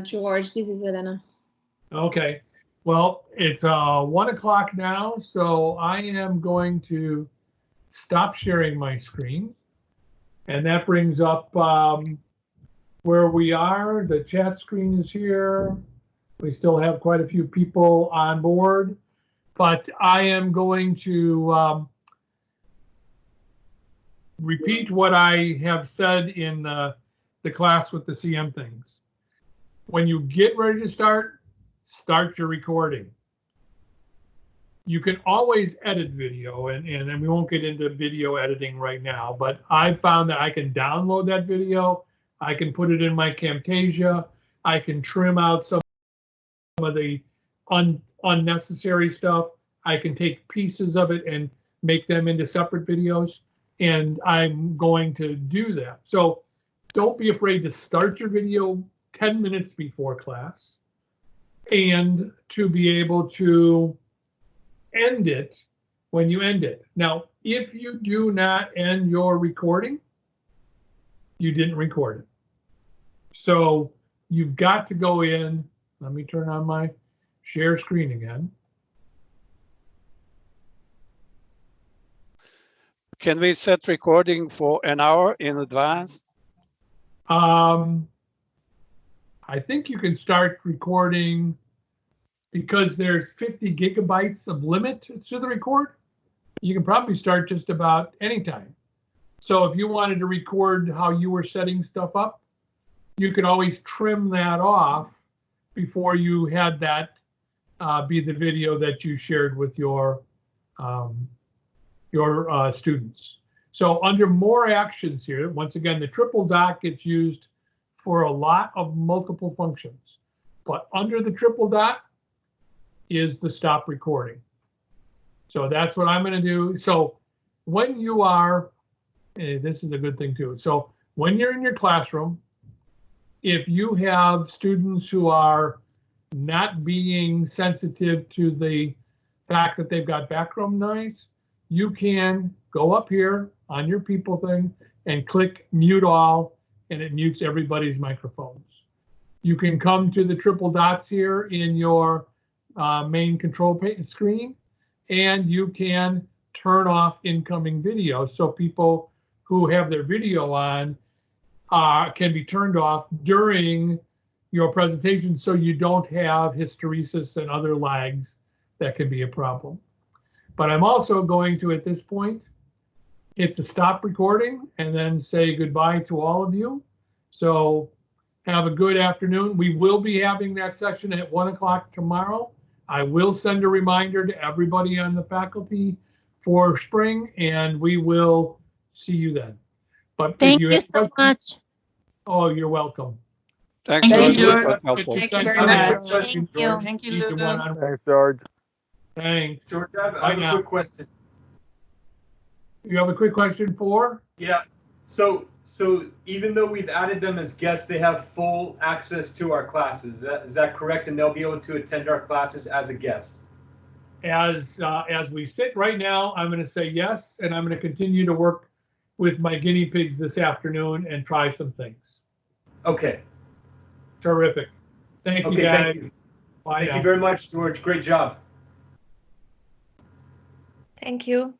George. This is Elena. Okay. Well, it's 1 o'clock now, so I am going to stop sharing my screen. And that brings up where we are. The chat screen is here. We still have quite a few people on board, but I am going to repeat what I have said in the class with the CM things. When you get ready to start, start your recording. You can always edit video, and we won't get into video editing right now, but I've found that I can download that video. I can put it in my Camtasia. I can trim out some of the unnecessary stuff. I can take pieces of it and make them into separate videos, and I'm going to do that. So don't be afraid to start your video 10 minutes before class and to be able to end it when you end it. Now, if you do not end your recording, you didn't record it. So you've got to go in. Let me turn on my share screen again. Can we set recording for an hour in advance? I think you can start recording because there's 50 gigabytes of limit to the record. You can probably start just about anytime. So if you wanted to record how you were setting stuff up, you could always trim that off before you had that be the video that you shared with your students. So under more actions here, once again, the triple dot gets used for a lot of multiple functions, but under the triple dot is the stop recording. So that's what I'm going to do. So when you are, this is a good thing too. So when you're in your classroom, if you have students who are not being sensitive to the fact that they've got background noise, you can go up here on your people thing and click mute all, and it mutes everybody's microphones. You can come to the triple dots here in your main control screen, and you can turn off incoming video. So people who have their video on can be turned off during your presentation so you don't have hysteresis and other lags that can be a problem. But I'm also going to, at this point, hit the stop recording and then say goodbye to all of you. So have a good afternoon. We will be having that session at 1 o'clock tomorrow. I will send a reminder to everybody on the faculty for spring, and we will see you then. But thank you so much. Oh, you're welcome. Thanks, Thank you, George. George. Thank you very much. Thank you. Thank you, Lulu. Thanks, George. Thanks. George, I have a quick question. You have a quick question for? Yeah. So even though we've added them as guests, they have full access to our classes. Is that correct? And they'll be able to attend our classes as a guest? As we sit right now, I'm going to say yes, and I'm going to continue to work with my guinea pigs this afternoon and try some things. Okay. Terrific. Thank you, guys. Thank you. Bye Thank now. you very much, George. Great job. Thank you.